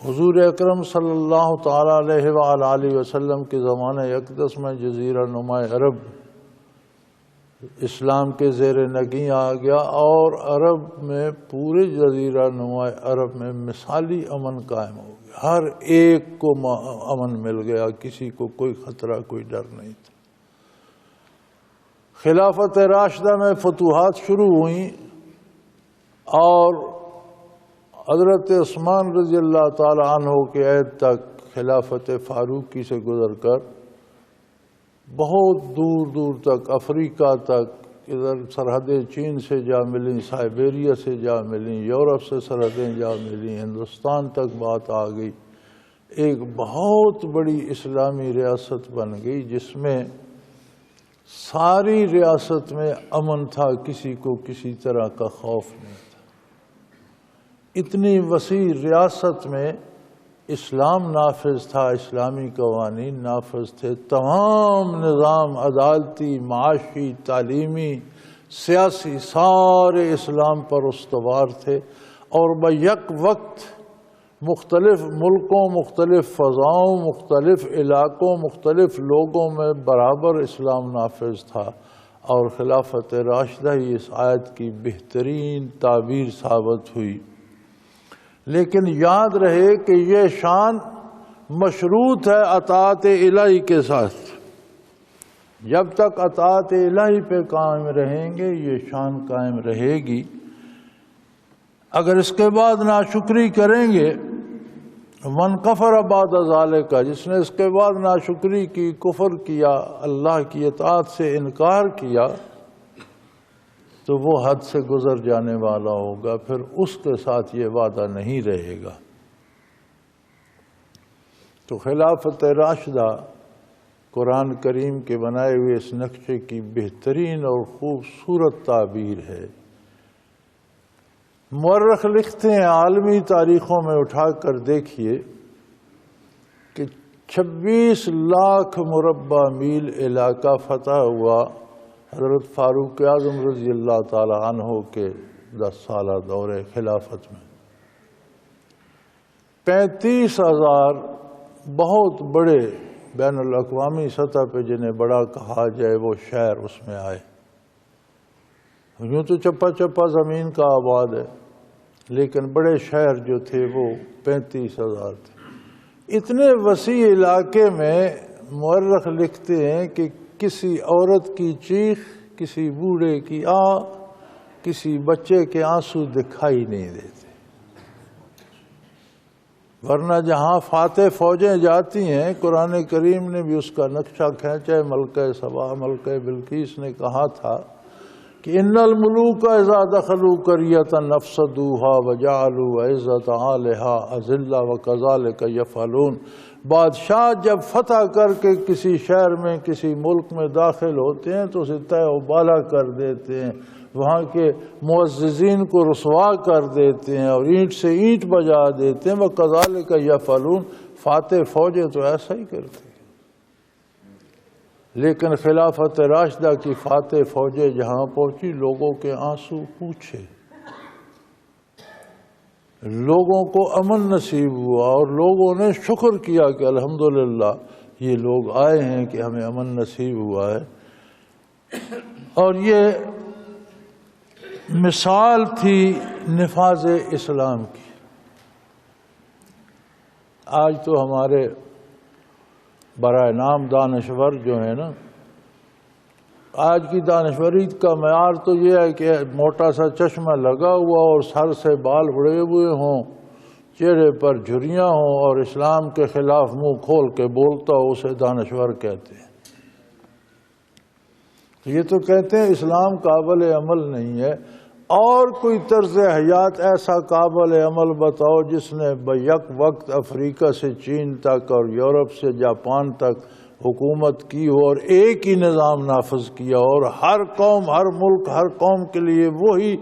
حضور اکرم صلی اللہ تعالیٰ علیہ وآلہ وسلم کے زمانہ اقدس میں جزیرہ نما عرب اسلام کے زیر نگیں آ گیا، اور عرب میں پورے جزیرہ نما عرب میں مثالی امن قائم ہو گیا. ہر ایک کو امن مل گیا، کسی کو کوئی خطرہ، کوئی ڈر نہیں تھا. خلافت راشدہ میں فتوحات شروع ہوئیں، اور حضرت عثمان رضی اللہ تعالی عنہ کے عہد تک خلافت فاروقی سے گزر کر بہت دور دور تک، افریقہ تک، ادھر سرحدیں چین سے جا ملیں، سائبیریا سے جا ملیں، یورپ سے سرحدیں جا ملیں، ہندوستان تک بات آ گئی. ایک بہت بڑی اسلامی ریاست بن گئی جس میں ساری ریاست میں امن تھا، کسی کو کسی طرح کا خوف نہیں تھا۔ اتنی وسیع ریاست میں اسلام نافذ تھا، اسلامی قوانین نافذ تھے، تمام نظام عدالتی، معاشی، تعلیمی، سیاسی سارے اسلام پر استوار تھے، اور بیک وقت مختلف ملکوں، مختلف فضاؤں، مختلف علاقوں، مختلف لوگوں میں برابر اسلام نافذ تھا، اور خلافت راشدہ ہی اس آیت کی بہترین تعبیر ثابت ہوئی۔ لیکن یاد رہے کہ یہ شان مشروط ہے اطاعت الہی کے ساتھ۔ جب تک اطاعت الہی پہ قائم رہیں گے یہ شان قائم رہے گی۔ اگر اس کے بعد ناشکری کریں گے، من کفر بعد ذالک، جس نے اس کے بعد ناشکری کی، کفر کیا، اللہ کی اطاعت سے انکار کیا، تو وہ حد سے گزر جانے والا ہوگا، پھر اس کے ساتھ یہ وعدہ نہیں رہے گا۔ تو خلافت راشدہ قرآن کریم کے بنائے ہوئے اس نقشے کی بہترین اور خوبصورت تعبیر ہے۔ مورخ لکھتے ہیں، عالمی تاریخوں میں اٹھا کر دیکھیے کہ 26 لاکھ مربع میل علاقہ فتح ہوا حضرت فاروق اعظم رضی اللہ تعالی عنہ کے 10 سالہ دور خلافت میں۔ 35,000 بہت بڑے بین الاقوامی سطح پہ جنہیں بڑا کہا جائے وہ شہر اس میں آئے۔ یوں تو چپا چپا زمین کا آباد ہے، لیکن بڑے شہر جو تھے وہ 35,000 تھے۔ اتنے وسیع علاقے میں مورخ لکھتے ہیں کہ کسی عورت کی چیخ، کسی بوڑھے کی آہ، کسی بچے کے آنسو دکھائی نہیں دیتے، ورنہ جہاں فاتح فوجیں جاتی ہیں، قرآن کریم نے بھی اس کا نقشہ کھینچا ہے۔ ملکہ سبا، ملکہ بلقیس نے کہا تھا کہ ان الملوک اذا دخلوا قریۃ افسدوها وجعلوا عزت اہلها اذلہ وکذالک یفعلون۔ بادشاہ جب فتح کر کے کسی شہر میں، کسی ملک میں داخل ہوتے ہیں تو اسے تہ و بالا کر دیتے ہیں، وہاں کے معززین کو رسوا کر دیتے ہیں اور اینٹ سے اینٹ بجا دیتے ہیں۔ وکذالک یفعلون، فاتح فوجیں تو ایسا ہی کرتے ہیں۔ لیکن خلافت راشدہ کی فاتح فوجیں جہاں پہنچی، لوگوں کے آنسو پوچھے، لوگوں کو امن نصیب ہوا، اور لوگوں نے شکر کیا کہ الحمدللہ یہ لوگ آئے ہیں کہ ہمیں امن نصیب ہوا ہے۔ اور یہ مثال تھی نفاذ اسلام کی۔ آج تو ہمارے برائے نام دانشور جو ہیں نا، آج کی دانشوری کا معیار تو یہ ہے کہ موٹا سا چشمہ لگا ہوا اور سر سے بال اڑے ہوئے ہوں، چہرے پر جھریاں ہوں، اور اسلام کے خلاف منہ کھول کے بولتا ہو، اسے دانشور کہتے ہیں۔ یہ تو کہتے ہیں اسلام قابل عمل نہیں ہے۔ اور کوئی طرز حیات ایسا قابل عمل بتاؤ جس نے بیک وقت افریقہ سے چین تک اور یورپ سے جاپان تک حکومت کی ہو اور ایک ہی نظام نافذ کیا، اور ہر قوم، ہر ملک، ہر قوم کے لیے وہی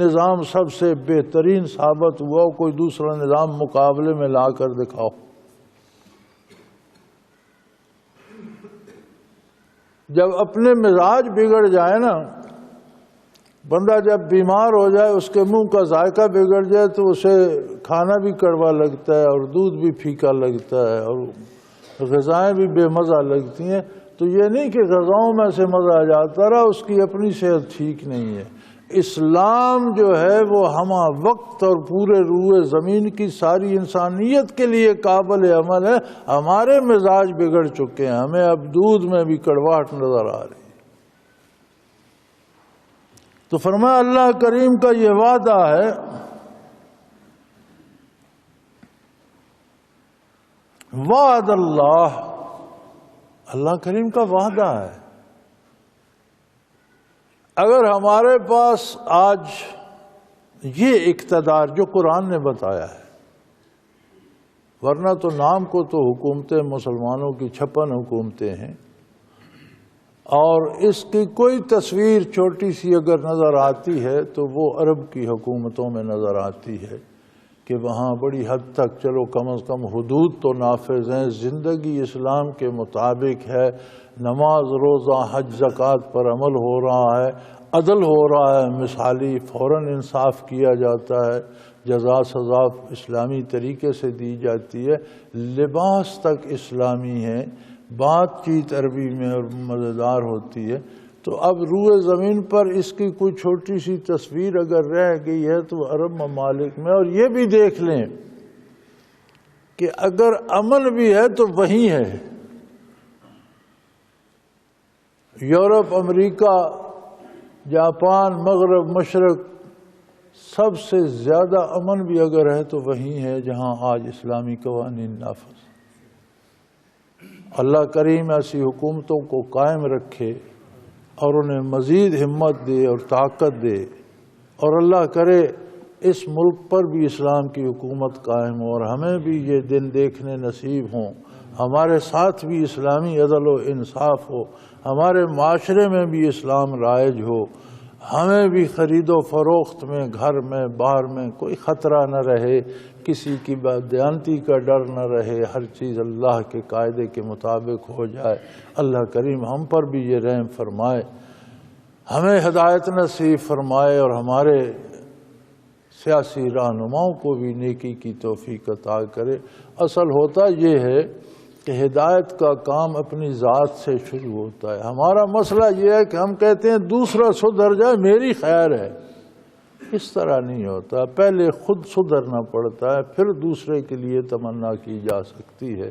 نظام سب سے بہترین ثابت ہوا، کوئی دوسرا نظام مقابلے میں لا کر دکھاؤ۔ جب اپنے مزاج بگڑ جائے نا، بندہ جب بیمار ہو جائے، اس کے منہ کا ذائقہ بگڑ جائے تو اسے کھانا بھی کڑوا لگتا ہے اور دودھ بھی پھیکا لگتا ہے اور غذائیں بھی بے مزہ لگتی ہیں۔ تو یہ نہیں کہ غذاؤں میں سے مزہ آ جاتا رہا، اس کی اپنی صحت ٹھیک نہیں ہے۔ اسلام جو ہے وہ ہمہ وقت اور پورے روئے زمین کی ساری انسانیت کے لیے قابل عمل ہے۔ ہمارے مزاج بگڑ چکے ہیں، ہمیں اب دودھ میں بھی کڑواہٹ نظر آ رہی ہے۔ تو فرمایا اللہ کریم کا یہ وعدہ ہے، وعد اللہ، اللہ کریم کا وعدہ ہے۔ اگر ہمارے پاس آج یہ اقتدار جو قرآن نے بتایا ہے، ورنہ تو نام کو تو حکومتیں مسلمانوں کی 56 حکومتیں ہیں، اور اس کی کوئی تصویر چھوٹی سی اگر نظر آتی ہے تو وہ عرب کی حکومتوں میں نظر آتی ہے کہ وہاں بڑی حد تک چلو کم از کم حدود تو نافذ ہیں، زندگی اسلام کے مطابق ہے، نماز روزہ حج زکوٰۃ پر عمل ہو رہا ہے، عدل ہو رہا ہے، مثالی فوراً انصاف کیا جاتا ہے، جزا سزا اسلامی طریقے سے دی جاتی ہے، لباس تک اسلامی ہے، بات چیت عربی میں اور مزیدار ہوتی ہے۔ تو اب روئے زمین پر اس کی کوئی چھوٹی سی تصویر اگر رہ گئی ہے تو عرب ممالک میں، اور یہ بھی دیکھ لیں کہ اگر امن بھی ہے تو وہی ہے۔ یورپ، امریکہ، جاپان، مغرب، مشرق، سب سے زیادہ امن بھی اگر ہے تو وہی ہے جہاں آج اسلامی قوانین نافذ۔ اللہ کریم ایسی حکومتوں کو قائم رکھے اور انہیں مزید ہمت دے اور طاقت دے، اور اللہ کرے اس ملک پر بھی اسلام کی حکومت قائم ہو اور ہمیں بھی یہ دن دیکھنے نصیب ہوں، ہمارے ساتھ بھی اسلامی عدل و انصاف ہو، ہمارے معاشرے میں بھی اسلام رائج ہو، ہمیں بھی خرید و فروخت میں، گھر میں، باہر میں کوئی خطرہ نہ رہے، کسی کی بددیانتی کا ڈر نہ رہے، ہر چیز اللہ کے قاعدے کے مطابق ہو جائے۔ اللہ کریم ہم پر بھی یہ رحم فرمائے، ہمیں ہدایت نصیب فرمائے، اور ہمارے سیاسی رہنماؤں کو بھی نیکی کی توفیق عطا کرے۔ اصل ہوتا یہ ہے کہ ہدایت کا کام اپنی ذات سے شروع ہوتا ہے۔ ہمارا مسئلہ یہ ہے کہ ہم کہتے ہیں دوسرا سدھر جائے میری خیر ہے، اس طرح نہیں ہوتا، پہلے خود سدھرنا پڑتا ہے، پھر دوسرے کے لیے تمنا کی جا سکتی ہے۔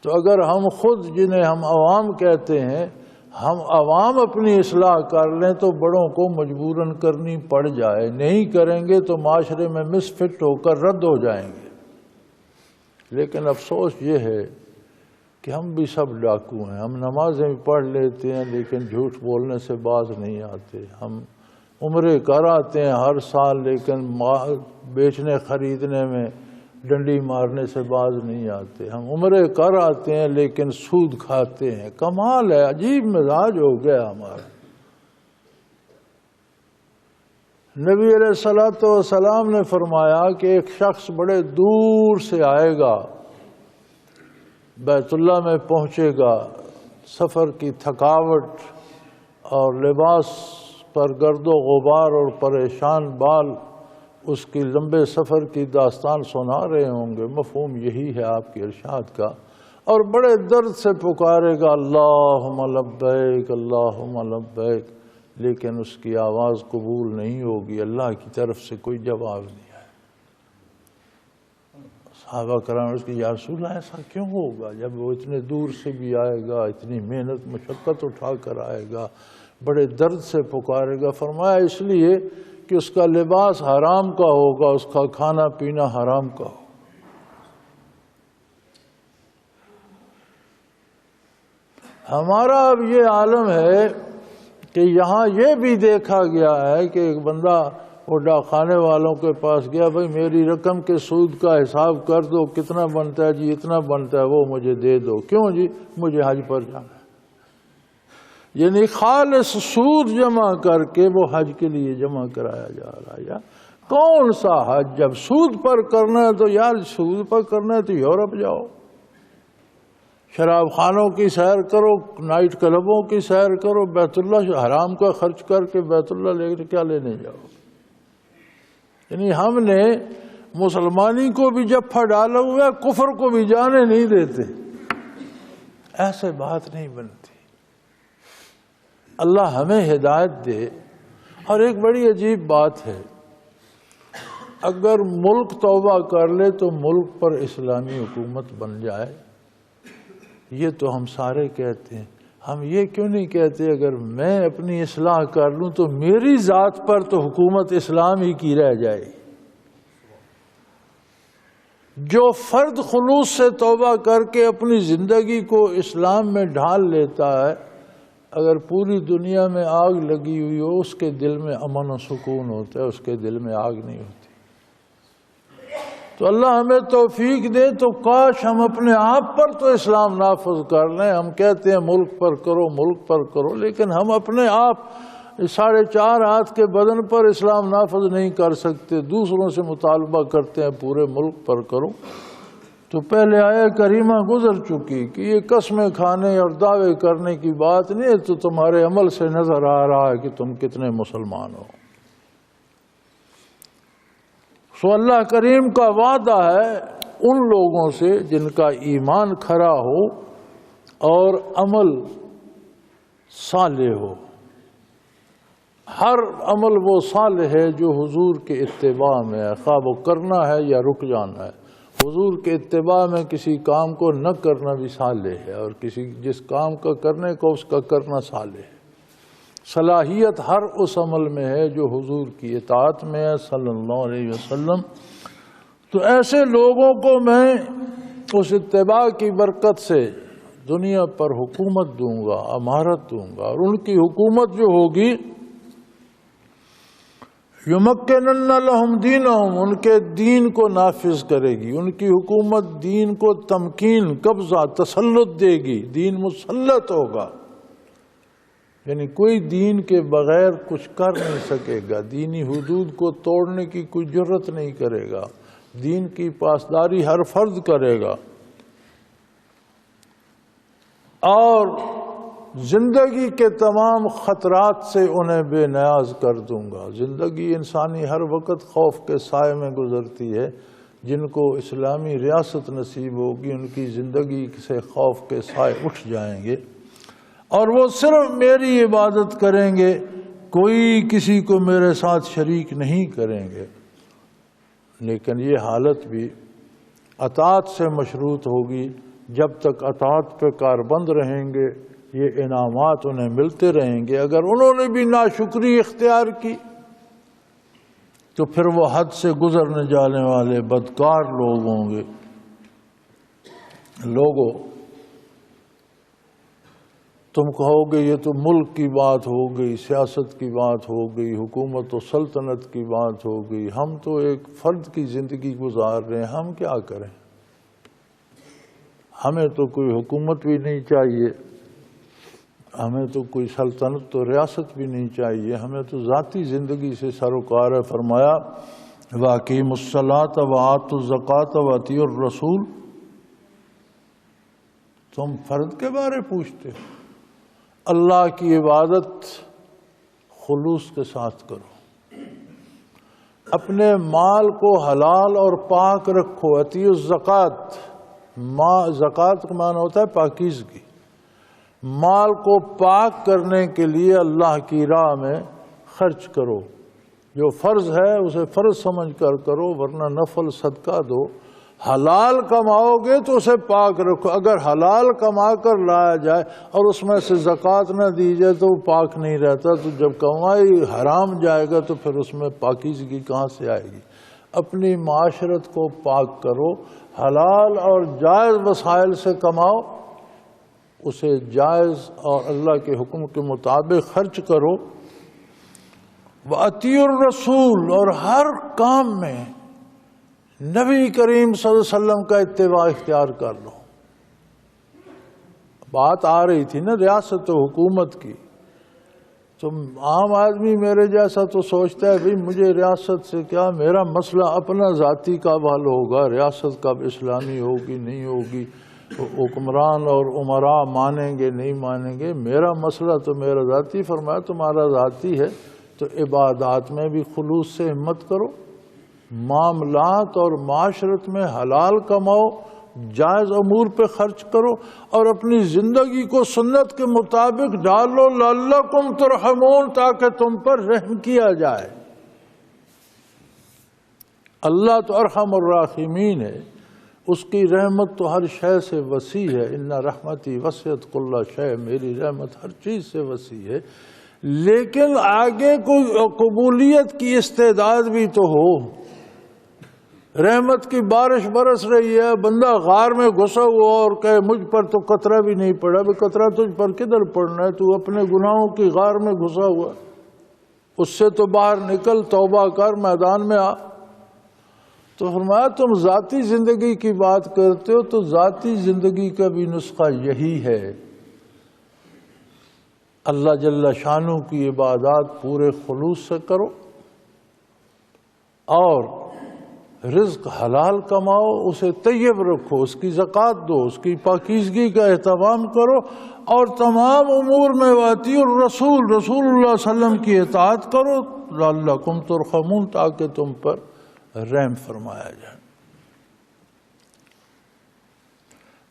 تو اگر ہم خود، جنہیں ہم عوام کہتے ہیں، ہم عوام اپنی اصلاح کر لیں تو بڑوں کو مجبوراً کرنی پڑ جائے، نہیں کریں گے تو معاشرے میں مس فٹ ہو کر رد ہو جائیں گے۔ لیکن افسوس یہ ہے کہ ہم بھی سب ڈاکو ہیں، ہم نمازیں بھی پڑھ لیتے ہیں لیکن جھوٹ بولنے سے باز نہیں آتے، ہم عمرے کر آتے ہیں ہر سال لیکن بیچنے خریدنے میں ڈنڈی مارنے سے باز نہیں آتے، ہم عمرے کر آتے ہیں لیکن سود کھاتے ہیں۔ کمال ہے، عجیب مزاج ہو گیا ہمارا۔ نبی علیہ السلام نے فرمایا کہ ایک شخص بڑے دور سے آئے گا، بیت اللہ میں پہنچے گا، سفر کی تھکاوٹ اور لباس پر گرد و غبار اور پریشان بال اس کی لمبے سفر کی داستان سنا رہے ہوں گے، مفہوم یہی ہے آپ کے ارشاد کا، اور بڑے درد سے پکارے گا اللہم لبیک اللہم لبیک، لیکن اس کی آواز قبول نہیں ہوگی، اللہ کی طرف سے کوئی جواب نہیں ہے۔ صحابہ کرام اس کی یا رسول اللہ ایسا کیوں ہوگا جب وہ اتنے دور سے بھی آئے گا، اتنی محنت مشقت اٹھا کر آئے گا، بڑے درد سے پکارے گا؟ فرمایا اس لیے کہ اس کا لباس حرام کا ہوگا، اس کا کھانا پینا حرام کا ہوگا۔ ہمارا اب یہ عالم ہے کہ یہاں یہ بھی دیکھا گیا ہے کہ ایک بندہ وہ ڈاکخانے والوں کے پاس گیا، بھائی میری رقم کے سود کا حساب کر دو، کتنا بنتا ہے جی؟ اتنا بنتا ہے، وہ مجھے دے دو۔ کیوں جی؟ مجھے حج پر جانا ہے۔ یعنی خالص سود جمع کر کے وہ حج کے لیے جمع کرایا جا رہا ہے۔ یا کون سا حج؟ جب سود پر کرنا ہے تو یار سود پر کرنا ہے تو یورپ جاؤ، شراب خانوں کی سیر کرو، نائٹ کلبوں کی سیر کرو، بیت اللہ حرام کا خرچ کر کے بیت اللہ لے کیا لینے جاؤ؟ یعنی ہم نے مسلمانی کو بھی جفا ڈالا ہوا ہے، کفر کو بھی جانے نہیں دیتے۔ ایسے بات نہیں بنتی۔ اللہ ہمیں ہدایت دے۔ اور ایک بڑی عجیب بات ہے، اگر ملک توبہ کر لے تو ملک پر اسلامی حکومت بن جائے، یہ تو ہم سارے کہتے ہیں۔ ہم یہ کیوں نہیں کہتے اگر میں اپنی اصلاح کر لوں تو میری ذات پر تو حکومت اسلام ہی کی رہ جائے؟ جو فرد خلوص سے توبہ کر کے اپنی زندگی کو اسلام میں ڈھال لیتا ہے، اگر پوری دنیا میں آگ لگی ہوئی ہو اس کے دل میں امن و سکون ہوتا ہے، اس کے دل میں آگ نہیں ہوتی۔ تو اللہ ہمیں توفیق دے تو کاش ہم اپنے آپ پر تو اسلام نافذ کر لیں. ہم کہتے ہیں ملک پر کرو ملک پر کرو، لیکن ہم اپنے آپ 4.5 ہاتھ کے بدن پر اسلام نافذ نہیں کر سکتے، دوسروں سے مطالبہ کرتے ہیں پورے ملک پر کرو. تو پہلے آیہ کریمہ گزر چکی کہ یہ قسمیں کھانے اور دعوے کرنے کی بات نہیں ہے، تو تمہارے عمل سے نظر آ رہا ہے کہ تم کتنے مسلمان ہو. سو اللہ کریم کا وعدہ ہے ان لوگوں سے جن کا ایمان کھرا ہو اور عمل صالح ہو. ہر عمل وہ صالح ہے جو حضور کے اتباع میں ہے، خواہ وہ کرنا ہے یا رک جانا ہے. حضور کے اتباع میں کسی کام کو نہ کرنا بھی صالح ہے، اور جس کام کا کرنے کو اس کا کرنا صالح ہے. صلاحیت ہر اس عمل میں ہے جو حضور کی اطاعت میں ہے صلی اللہ علیہ وسلم. تو ایسے لوگوں کو میں اس اتباع کی برکت سے دنیا پر حکومت دوں گا، امارت دوں گا، اور ان کی حکومت جو ہوگی یمکنن لہم دینہم، ان کے دین کو نافذ کرے گی. ان کی حکومت دین کو تمکین، قبضہ، تسلط دے گی. دین مسلط ہوگا، یعنی کوئی دین کے بغیر کچھ کر نہیں سکے گا. دینی حدود کو توڑنے کی کوئی جرت نہیں کرے گا. دین کی پاسداری ہر فرد کرے گا. اور زندگی کے تمام خطرات سے انہیں بے نیاز کر دوں گا. زندگی انسانی ہر وقت خوف کے سائے میں گزرتی ہے. جن کو اسلامی ریاست نصیب ہوگی ان کی زندگی سے خوف کے سائے اٹھ جائیں گے، اور وہ صرف میری عبادت کریں گے، کوئی کسی کو میرے ساتھ شریک نہیں کریں گے. لیکن یہ حالت بھی اطاعت سے مشروط ہوگی. جب تک اطاعت پہ کاربند رہیں گے یہ انعامات انہیں ملتے رہیں گے. اگر انہوں نے بھی ناشکری اختیار کی تو پھر وہ حد سے گزرنے جانے والے بدکار لوگ ہوں گے. لوگوں، تم کہو گے یہ تو ملک کی بات ہو گئی، سیاست کی بات ہو گئی، حکومت و سلطنت کی بات ہو گئی، ہم تو ایک فرد کی زندگی گزار رہے ہیں، ہم کیا کریں؟ ہمیں تو کوئی حکومت بھی نہیں چاہیے، ہمیں تو کوئی سلطنت تو ریاست بھی نہیں چاہیے، ہمیں تو ذاتی زندگی سے سروکار ہے. فرمایا وَأَقِیمُوا الصَّلَاةَ وَآتُوا الزَّکَاةَ وَأَطِیعُوا الرَّسُولَ. تم فرد کے بارے پوچھتے ہو؟ اللہ کی عبادت خلوص کے ساتھ کرو، اپنے مال کو حلال اور پاک رکھو. اطیعوا الزکوٰۃ، زکوٰۃ کا معنی ہوتا ہے پاکیزگی. مال کو پاک کرنے کے لیے اللہ کی راہ میں خرچ کرو. جو فرض ہے اسے فرض سمجھ کر کرو، ورنہ نفل صدقہ دو. حلال کماؤ گے تو اسے پاک رکھو. اگر حلال کما کر لایا جائے اور اس میں سے زکوٰۃ نہ دی جائے تو وہ پاک نہیں رہتا. تو جب کمائی حرام جائے گا تو پھر اس میں پاکیزگی کہاں سے آئے گی؟ اپنی معاشرت کو پاک کرو، حلال اور جائز وسائل سے کماؤ، اسے جائز اور اللہ کے حکم کے مطابق خرچ کرو. وَأَطِیعُوا الرَّسُولَ، اور ہر کام میں نبی کریم صلی اللہ علیہ وسلم کا اتباع اختیار کر لو. بات آ رہی تھی نا ریاست و حکومت کی، تو عام آدمی میرے جیسا تو سوچتا ہے بھئی مجھے ریاست سے کیا، میرا مسئلہ اپنا ذاتی کا حل ہوگا، ریاست کب اسلامی ہوگی نہیں ہوگی، حکمران اور عمراء مانیں گے نہیں مانیں گے، میرا مسئلہ تو میرا ذاتی. فرمایا تمہارا ذاتی ہے تو عبادات میں بھی خلوص سے ہمت کرو، معاملات اور معاشرت میں حلال کماؤ، جائز امور پہ خرچ کرو، اور اپنی زندگی کو سنت کے مطابق ڈالو. لعلکم ترحمون، تاکہ تم پر رحم کیا جائے. اللہ تو ارحم الراحمین ہے، اس کی رحمت تو ہر شے سے وسیع ہے. ان رحمتی وسعت کل شے، میری رحمت ہر چیز سے وسیع ہے. لیکن آگے کوئی قبولیت کی استعداد بھی تو ہو. رحمت کی بارش برس رہی ہے، بندہ غار میں گھسا ہوا اور کہے مجھ پر تو قطرہ بھی نہیں پڑا. بھئی قطرہ تجھ پر کدھر پڑنا ہے؟ تو اپنے گناہوں کی غار میں گھسا ہوا، اس سے تو باہر نکل، توبہ کر، میدان میں آ. تو فرمایا تم ذاتی زندگی کی بات کرتے ہو تو ذاتی زندگی کا بھی نسخہ یہی ہے، اللہ جل شانہ کی عبادات پورے خلوص سے کرو اور رزق حلال کماؤ، اسے طیب رکھو، اس کی زکوٰۃ دو، اس کی پاکیزگی کا اہتمام کرو، اور تمام امور میں واطیعوا الرسول، رسول اللہ صلی اللہ علیہ وسلم کی اطاعت کرو، لعلکم ترحمون، تاکہ تم پر رحم فرمایا جائے۔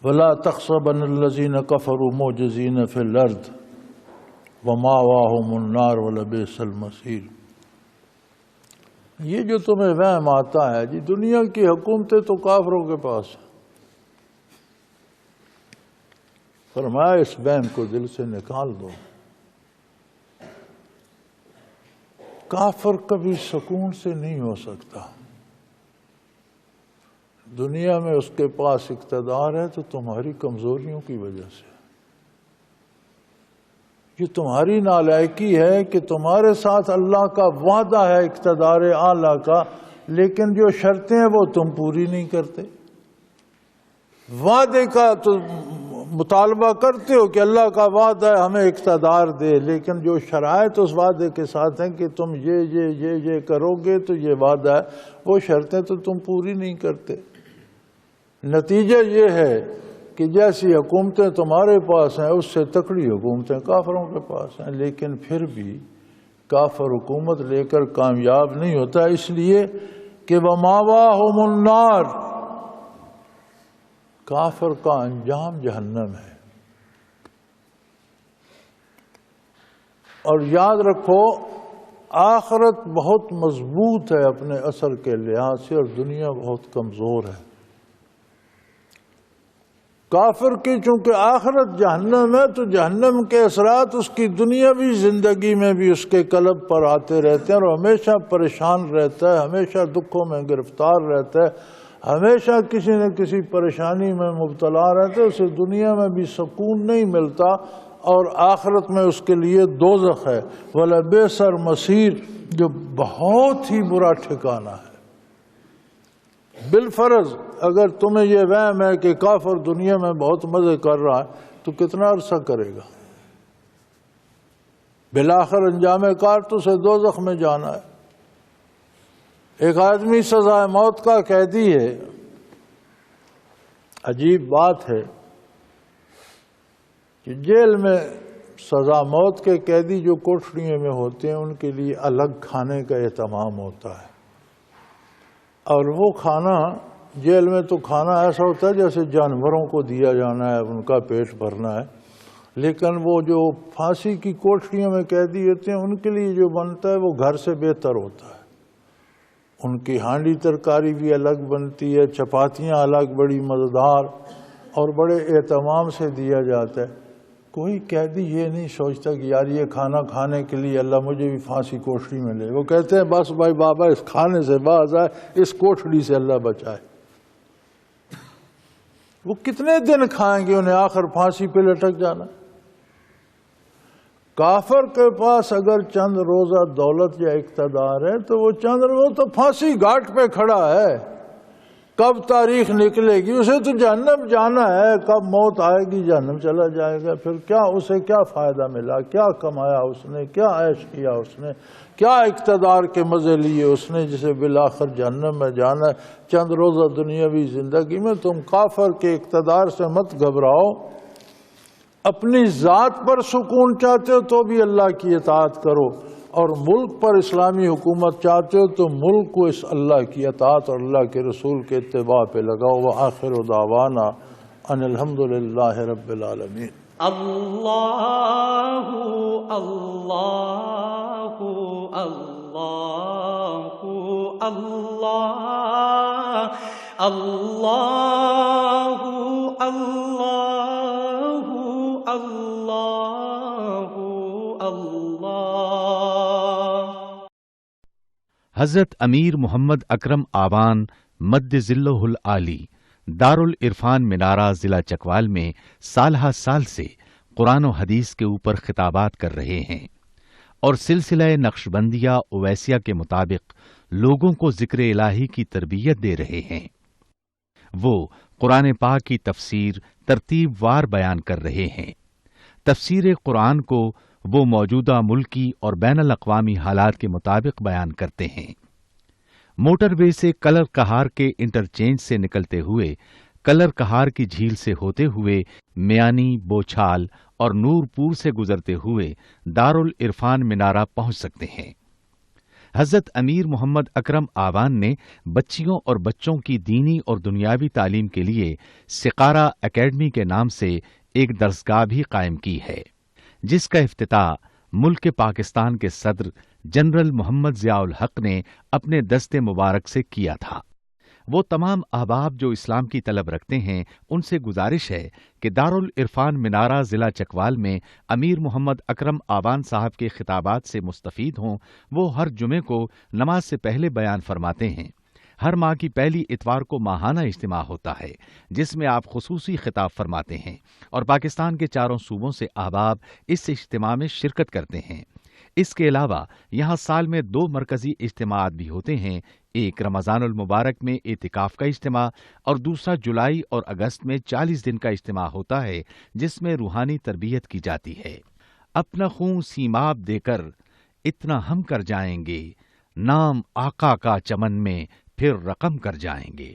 وَلَا تَحْسَبَنَّ الَّذِينَ كَفَرُوا مُعْجِزِينَ فِي الْأَرْضِ وَمَأْوَاهُمُ النَّارُ وَلَبِئْسَ الْمَصِيرُ۔ یہ جو تمہیں وہم آتا ہے جی دنیا کی حکومتیں تو کافروں کے پاس ہیں، فرمایا اس وہم کو دل سے نکال دو۔ کافر کبھی سکون سے نہیں ہو سکتا، دنیا میں اس کے پاس اقتدار ہے تو تمہاری کمزوریوں کی وجہ سے، یہ تمہاری نالائکی ہے کہ تمہارے ساتھ اللہ کا وعدہ ہے اقتدار اعلیٰ کا، لیکن جو شرطیں ہیں وہ تم پوری نہیں کرتے۔ وعدے کا تو مطالبہ کرتے ہو کہ اللہ کا وعدہ ہے ہمیں اقتدار دے، لیکن جو شرائط اس وعدے کے ساتھ ہیں کہ تم یہ کرو گے تو یہ وعدہ ہے، وہ شرطیں تو تم پوری نہیں کرتے۔ نتیجہ یہ ہے کہ جیسی حکومتیں تمہارے پاس ہیں اس سے تکڑی حکومتیں کافروں کے پاس ہیں، لیکن پھر بھی کافر حکومت لے کر کامیاب نہیں ہوتا، اس لیے کہ وَمَأْوَاهُمُ النَّارُ، کافر کا انجام جہنم ہے۔ اور یاد رکھو آخرت بہت مضبوط ہے اپنے اثر کے لحاظ سے، اور دنیا بہت کمزور ہے۔ کافر کی چونکہ آخرت جہنم ہے تو جہنم کے اثرات اس کی دنیاوی زندگی میں بھی اس کے قلب پر آتے رہتے ہیں، اور ہمیشہ پریشان رہتا ہے، ہمیشہ دکھوں میں گرفتار رہتا ہے، ہمیشہ کسی نہ کسی پریشانی میں مبتلا رہتا ہے، اسے دنیا میں بھی سکون نہیں ملتا، اور آخرت میں اس کے لیے دوزخ ہے، وَلَبِئْسَ الْمَصِيرُ، جو بہت ہی برا ٹھکانہ ہے۔ بالفرض اگر تمہیں یہ وہم ہے کہ کافر دنیا میں بہت مزے کر رہا ہے تو کتنا عرصہ کرے گا؟ بالآخر انجام کار تو اسے دوزخ میں جانا ہے۔ ایک آدمی سزائے موت کا قیدی ہے، عجیب بات ہے کہ جیل میں سزا موت کے قیدی جو کوٹھریوں میں ہوتے ہیں ان کے لیے الگ کھانے کا اہتمام ہوتا ہے، اور وہ کھانا جیل میں تو کھانا ایسا ہوتا ہے جیسے جانوروں کو دیا جانا ہے، ان کا پیٹ بھرنا ہے، لیکن وہ جو پھانسی کی کوٹھریوں میں قیدی ہوتے ہیں ان کے لیے جو بنتا ہے وہ گھر سے بہتر ہوتا ہے۔ ان کی ہانڈی ترکاری بھی الگ بنتی ہے، چپاتیاں الگ بڑی مزیدار اور بڑے اہتمام سے دیا جاتا ہے۔ کوئی قیدی یہ نہیں سوچتا کہ یار یہ کھانا کھانے کے لیے اللہ مجھے بھی پھانسی کوٹھری میں لے، وہ کہتے ہیں بس بھائی بابا اس کھانے سے باز آئے، اس کوٹھری سے اللہ بچائے۔ وہ کتنے دن کھائیں گے، انہیں آخر پھانسی پہ لٹک جانا۔ کافر کے پاس اگر چند روزہ دولت یا اقتدار ہے تو وہ تو پھانسی گھاٹ پہ کھڑا ہے، کب تاریخ نکلے گی، اسے تو جہنم جانا ہے، کب موت آئے گی جہنم چلا جائے گا، پھر کیا اسے کیا فائدہ ملا، کیا کمایا اس نے، کیا عیش کیا اس نے، کیا اقتدار کے مزے لیے اس نے، جسے بالآخر جہنم میں جانا ہے۔ چند روزہ دنیاوی زندگی میں تم کافر کے اقتدار سے مت گھبراؤ، اپنی ذات پر سکون چاہتے ہو تو بھی اللہ کی اطاعت کرو، اور ملک پر اسلامی حکومت چاہتے ہو تو ملک کو اس اللہ کی اطاعت اور اللہ کے رسول کے اتباع پہ لگاؤ۔ وآخر دعوانا ان الحمدللہ رب العالمین۔ اللہ اللہ اللہ اللہ اللہ اللہ اللہ اللہ۔ حضرت امیر محمد اکرم آوان مد ذلہ العالی دارالعرفان منارہ ضلع چکوال میں سالہ سال سے قرآن و حدیث کے اوپر خطابات کر رہے ہیں، اور سلسلہ نقشبندیہ اویسیہ کے مطابق لوگوں کو ذکر الہی کی تربیت دے رہے ہیں۔ وہ قرآن پاک کی تفسیر ترتیب وار بیان کر رہے ہیں۔ تفسیر قرآن کو وہ موجودہ ملکی اور بین الاقوامی حالات کے مطابق بیان کرتے ہیں۔ موٹر وے سے کلر کہار کے انٹرچینج سے نکلتے ہوئے، کلر کہار کی جھیل سے ہوتے ہوئے، میانی، بوچھال اور نور پور سے گزرتے ہوئے دارالعرفان منارہ پہنچ سکتے ہیں۔ حضرت امیر محمد اکرم آوان نے بچیوں اور بچوں کی دینی اور دنیاوی تعلیم کے لیے سقارہ اکیڈمی کے نام سے ایک درسگاہ بھی قائم کی ہے، جس کا افتتاح ملک پاکستان کے صدر جنرل محمد ضیاء الحق نے اپنے دست مبارک سے کیا تھا۔ وہ تمام احباب جو اسلام کی طلب رکھتے ہیں، ان سے گزارش ہے کہ دارالعرفان منارہ ضلع چکوال میں امیر محمد اکرم آوان صاحب کے خطابات سے مستفید ہوں۔ وہ ہر جمعے کو نماز سے پہلے بیان فرماتے ہیں۔ ہر ماہ کی پہلی اتوار کو ماہانہ اجتماع ہوتا ہے، جس میں آپ خصوصی خطاب فرماتے ہیں اور پاکستان کے چاروں صوبوں سے احباب اس اجتماع میں شرکت کرتے ہیں۔ اس کے علاوہ یہاں سال میں 2 مرکزی اجتماعات بھی ہوتے ہیں، ایک رمضان المبارک میں اعتکاف کا اجتماع اور دوسرا جولائی اور اگست میں 40 دن کا اجتماع ہوتا ہے، جس میں روحانی تربیت کی جاتی ہے۔ اپنا خون سیماب دے کر اتنا ہم کر جائیں گے، نام آقا کا چمن میں پھر رقم کر جائیں گے۔